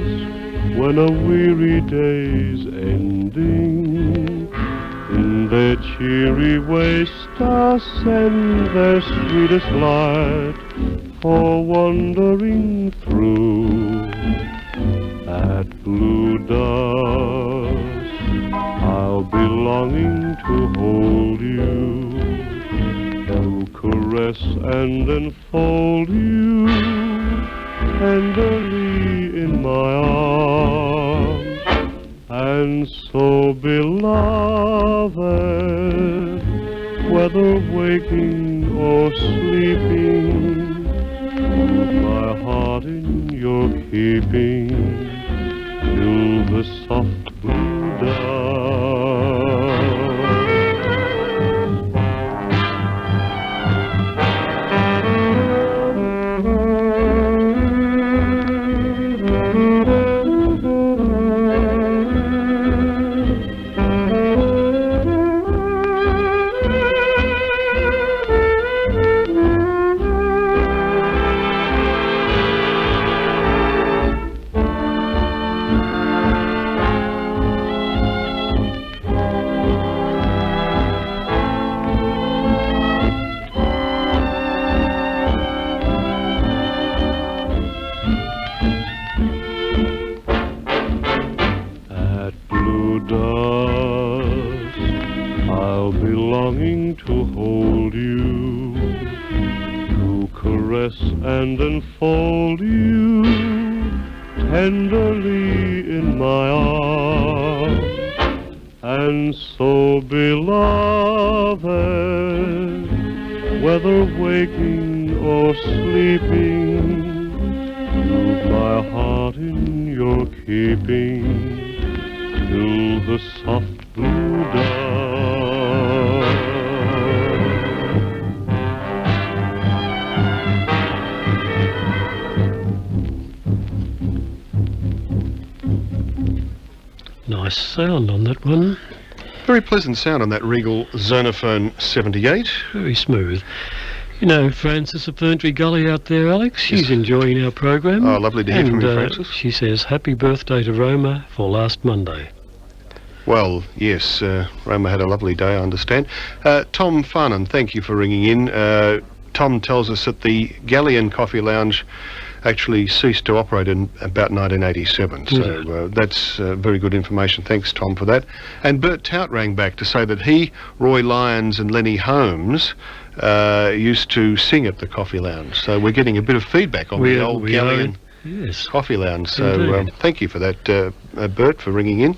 when a weary day's ending, in their cheery way stars send their sweetest light for wandering through. At blue dust, I'll be longing to hold you, to caress and enfold you tenderly in my arms. And so, beloved, whether waking or sleeping, hold my heart in your keeping till the soft blue dust. And enfold you tenderly in my arms. And so, beloved, whether waking or sleeping, hold my heart in your keeping till the soft blue dawn. Nice sound on that one. Very pleasant sound on that Regal Zonophone 78. Very smooth. You know Frances of Ferntree Gully out there, Alex? She's enjoying our program. Oh, lovely to hear from you, Frances. She says, happy birthday to Roma for last Monday. Well, yes, Roma had a lovely day, I understand. Tom Farnan, thank you for ringing in. Tom tells us that the Galleon Coffee Lounge actually ceased to operate in about 1987. So that's very good information. Thanks, Tom, for that. And Bert Tout rang back to say that he, Roy Lyons and Lenny Holmes used to sing at the Coffee Lounge. So we're getting a bit of feedback on the old Galleon Coffee Lounge. So thank you for that, Bert, for ringing in.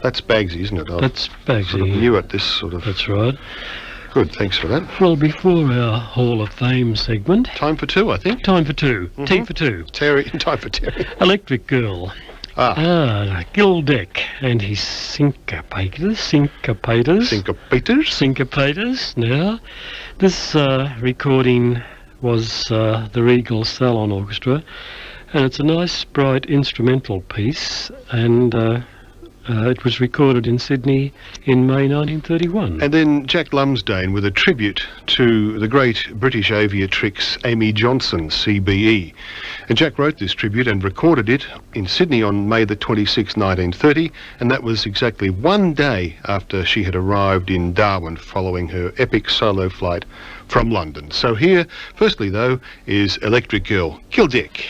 That's Bagsy, isn't it? That's Bagsy. Sort of new at this sort of... That's right. Good, thanks for that. Well, before our Hall of Fame segment... Time for two, I think. Time for two. Tea for two. Time for Terry. Electric Girl. Gildeck and his syncopators. Now, this recording was the Regal Salon Orchestra, and it's a nice, bright instrumental piece, and it was recorded in Sydney in May 1931. And then Jack Lumsdane with a tribute to the great British aviatrix Amy Johnson, CBE. And Jack wrote this tribute and recorded it in Sydney on May the 26th, 1930, and that was exactly one day after she had arrived in Darwin following her epic solo flight from London. So here, firstly though, is Electric Girl, Gildeck.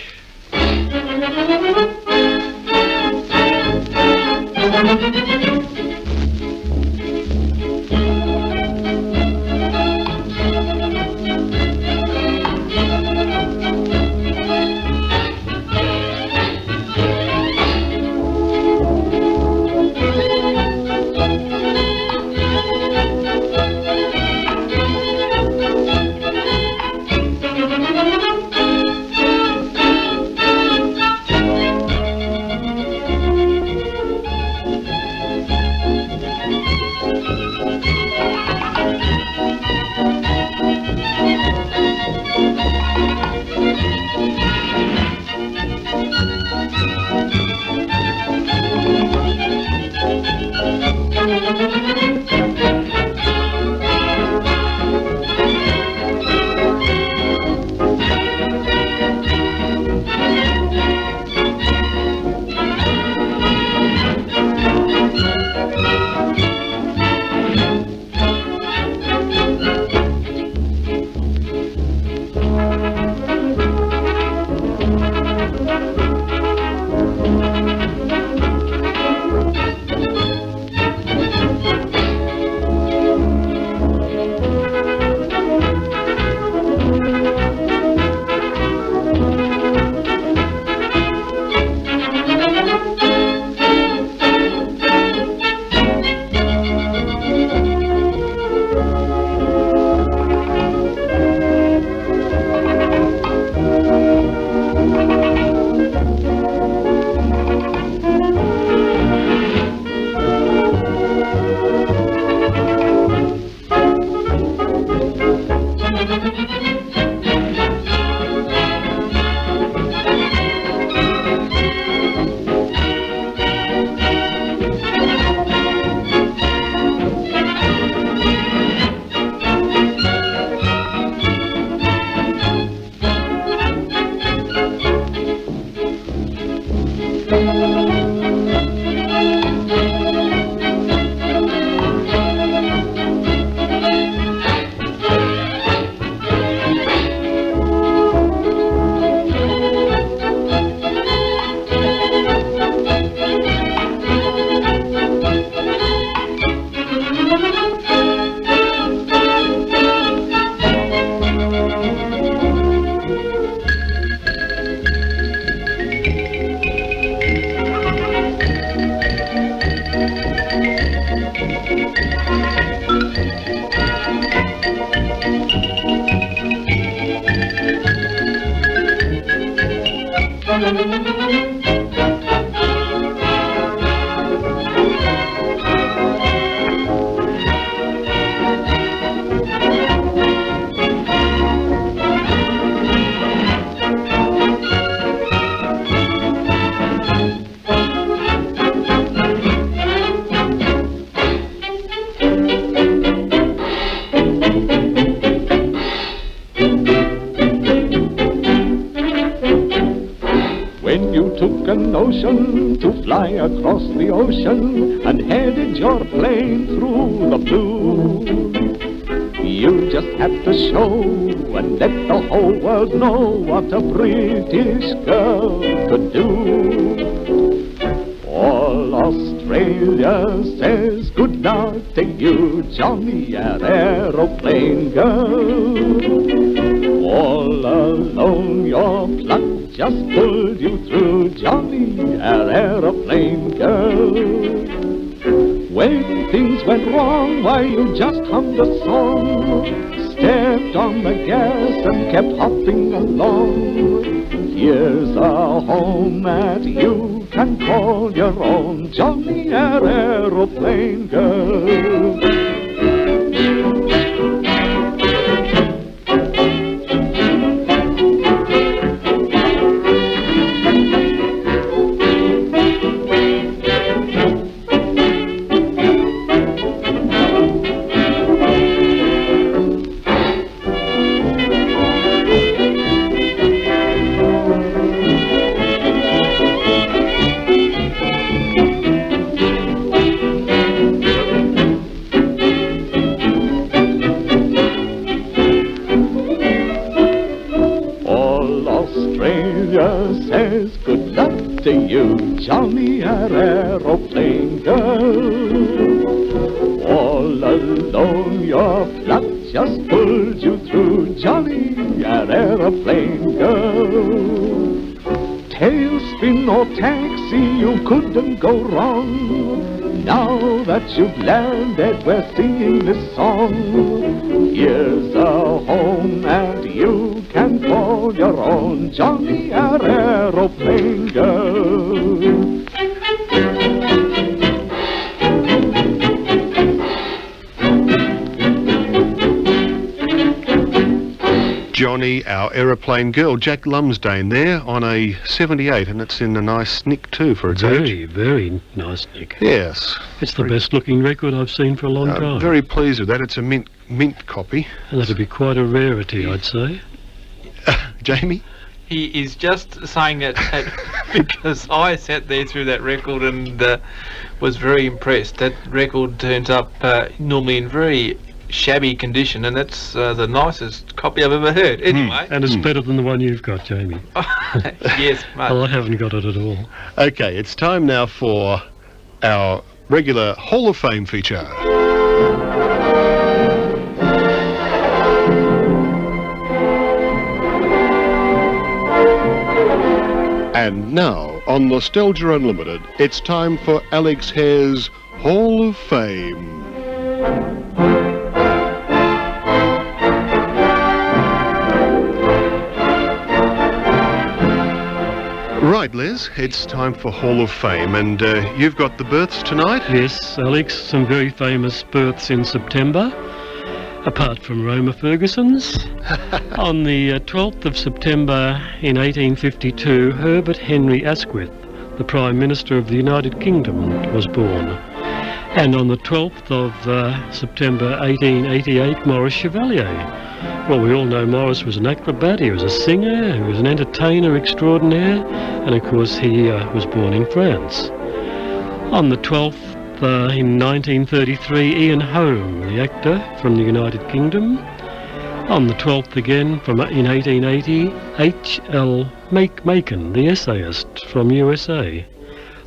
notion to fly across the ocean and headed your plane through the blue. You just had to show and let the whole world know what a British girl could do. All Australia says good luck to you, Johnny, an aeroplane girl. All alone your pluck just pulled you through, Johnny, an aeroplane girl. When things went wrong, why you just hummed a song, stepped on the gas and kept hopping along. Here's a home that you can call your own, Johnny, an aeroplane girl. Johnny, an aeroplane girl. All alone your pluck just pulled you through, Johnny, an aeroplane girl. Tailspin or taxi, you couldn't go wrong. Now that you've landed, we're singing this song. Here's a home that you can call your own, Johnny, an aeroplane girl. Johnny, our aeroplane girl. Jack Lumsdane there on a 78, and it's in a nice nick too for its age. Very nice nick. Yes. It's the best looking record I've seen for a long time. Very pleased with that. It's a mint copy. And that'd be quite a rarity, I'd say. Jamie? He is just saying that because I sat there through that record and was very impressed. That record turns up normally in very shabby condition, and that's the nicest copy I've ever heard. Anyway. And it's better than the one you've got, Jamie. Yes, mate. Well, I haven't got it at all. Okay, it's time now for our regular Hall of Fame feature. And now, on Nostalgia Unlimited, it's time for Alex Hehr's Hall of Fame. Right, Les, it's time for Hall of Fame, and you've got the births tonight? Yes, Alex, some very famous births in September, apart from Roma Ferguson's. On the 12th of September in 1852, Herbert Henry Asquith, the Prime Minister of the United Kingdom, was born. And on the 12th of September 1888, Maurice Chevalier. Well, we all know Maurice was an acrobat, he was a singer, he was an entertainer extraordinaire, and of course he was born in France. On the 12th in 1933, Ian Holm, the actor from the United Kingdom. On the 12th again in 1880, H.L. Macon, the essayist from USA.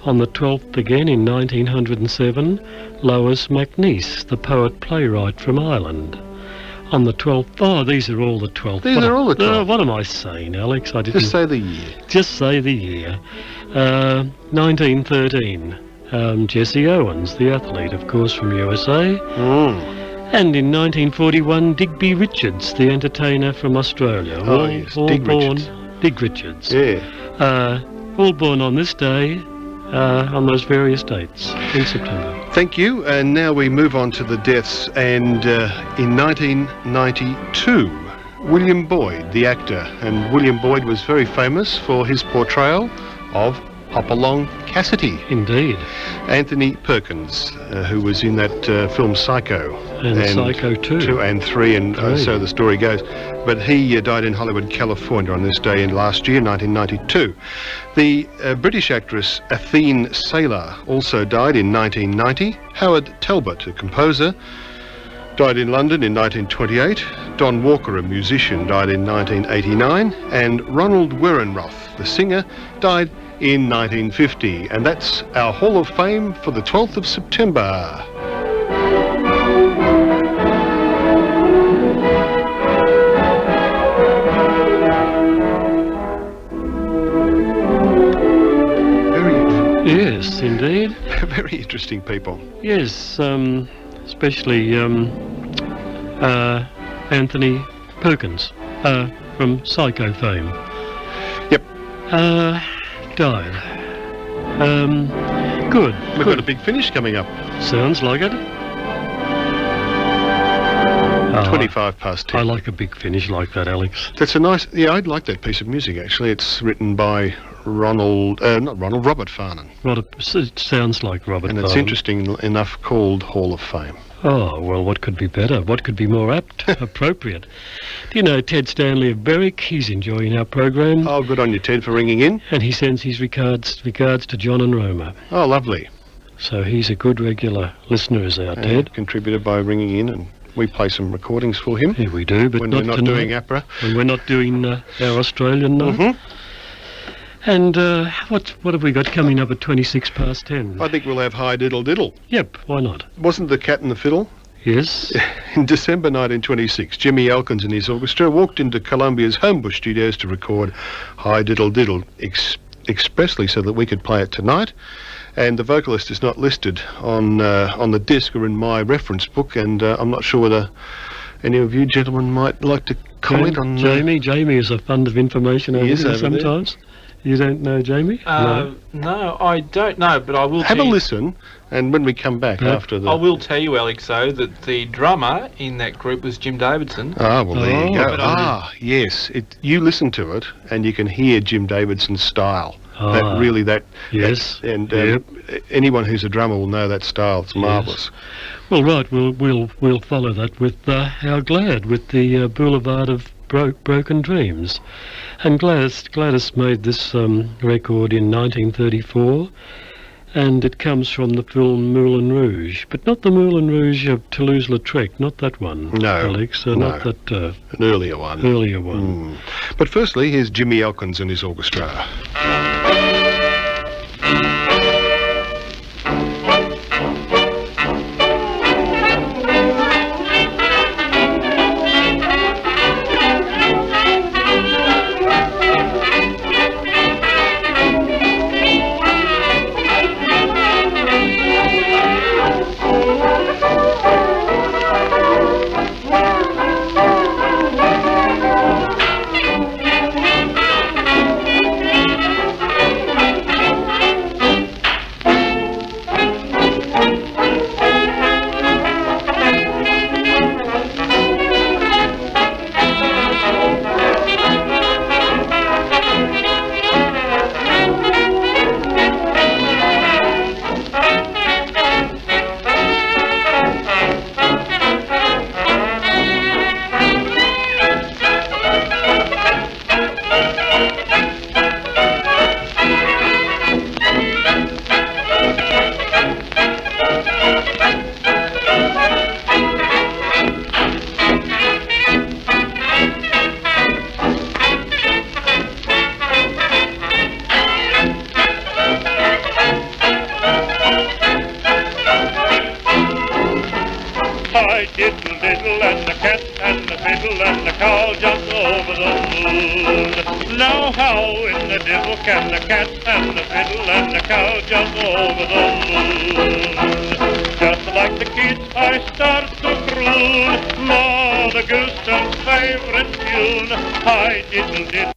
On the 12th again in 1907, Lois MacNeice, the poet-playwright from Ireland. On the 12th, these are all the 12th. These are all the 12th. What am I saying, Alex? I didn't... Just say the year. Just say the year. 1913, Jesse Owens, the athlete, of course, from USA. And in 1941, Digby Richards, the entertainer from Australia. Dig Richards. Yeah. All born on this day, on those various dates in September. Thank you, and now we move on to the deaths, and in 1992, William Boyd, the actor, and William Boyd was very famous for his portrayal of Hopalong Cassidy. Indeed. Anthony Perkins, who was in that film Psycho. And Psycho 2. 2 and 3, and so the story goes. But he died in Hollywood, California on this day in last year, 1992. The British actress Athene Saylor also died in 1990. Howard Talbot, a composer, died in London in 1928. Don Walker, a musician, died in 1989. And Ronald Werenroth, the singer, died in 1950. And that's our Hall of Fame for the 12th of September. Yes, indeed. Very interesting people. Yes, especially Anthony Perkins from Psycho fame. Yep. Died. Good. We've got a big finish coming up. Sounds like it. 25 past 10. I like a big finish like that, Alex. That's a nice... Yeah, I'd like that piece of music, actually. It's written by Robert Farnan. It sounds like Robert And it's Farnan. interesting enough called Hall of Fame. Oh, well, what could be better? What could be more apt, appropriate? Do you know Ted Stanley of Berwick? He's enjoying our program. Oh, good on you, Ted, for ringing in. And he sends his regards to John and Roma. Oh, lovely. So he's a good regular listener, is our Ted. Contributed by ringing in, and we play some recordings for him. Yeah, we do, but when not we're not tonight. doing APRA. When we're not doing our Australian night. Mm-hmm. And what have we got coming up at 26 past 10? I think we'll have Hi Diddle Diddle. Yep, why not? Wasn't the Cat and the Fiddle? Yes. In December 1926, Jimmy Elkins and his orchestra walked into Columbia's Homebush studios to record Hi Diddle Diddle expressly so that we could play it tonight. And the vocalist is not listed on the disc or in my reference book, and I'm not sure whether any of you gentlemen might like to comment on... Jamie is a fund of information over there sometimes. You don't know Jamie? No, I don't know, but I will have a listen, and when we come back after the... I will tell you, Alex, though, that the drummer in that group was Jim Davidson. Ah, well, there you go. Yes. You listen to it, and you can hear Jim Davidson's style. Yes. And anyone who's a drummer will know that style. It's marvellous. Well, right, we'll follow that with our Glad, with the Boulevard of Broken Dreams. And Gladys made this record in 1934, and it comes from the film Moulin Rouge, but not the Moulin Rouge of Toulouse-Lautrec, not that one. No, Alex, not that. An earlier one. But firstly, here's Jimmy Elkins and his orchestra. Now how in the devil can the cat and the fiddle and the cow jump over the moon? Just like the kids I start to croon, Mother Goose's favorite tune, I diddle diddle.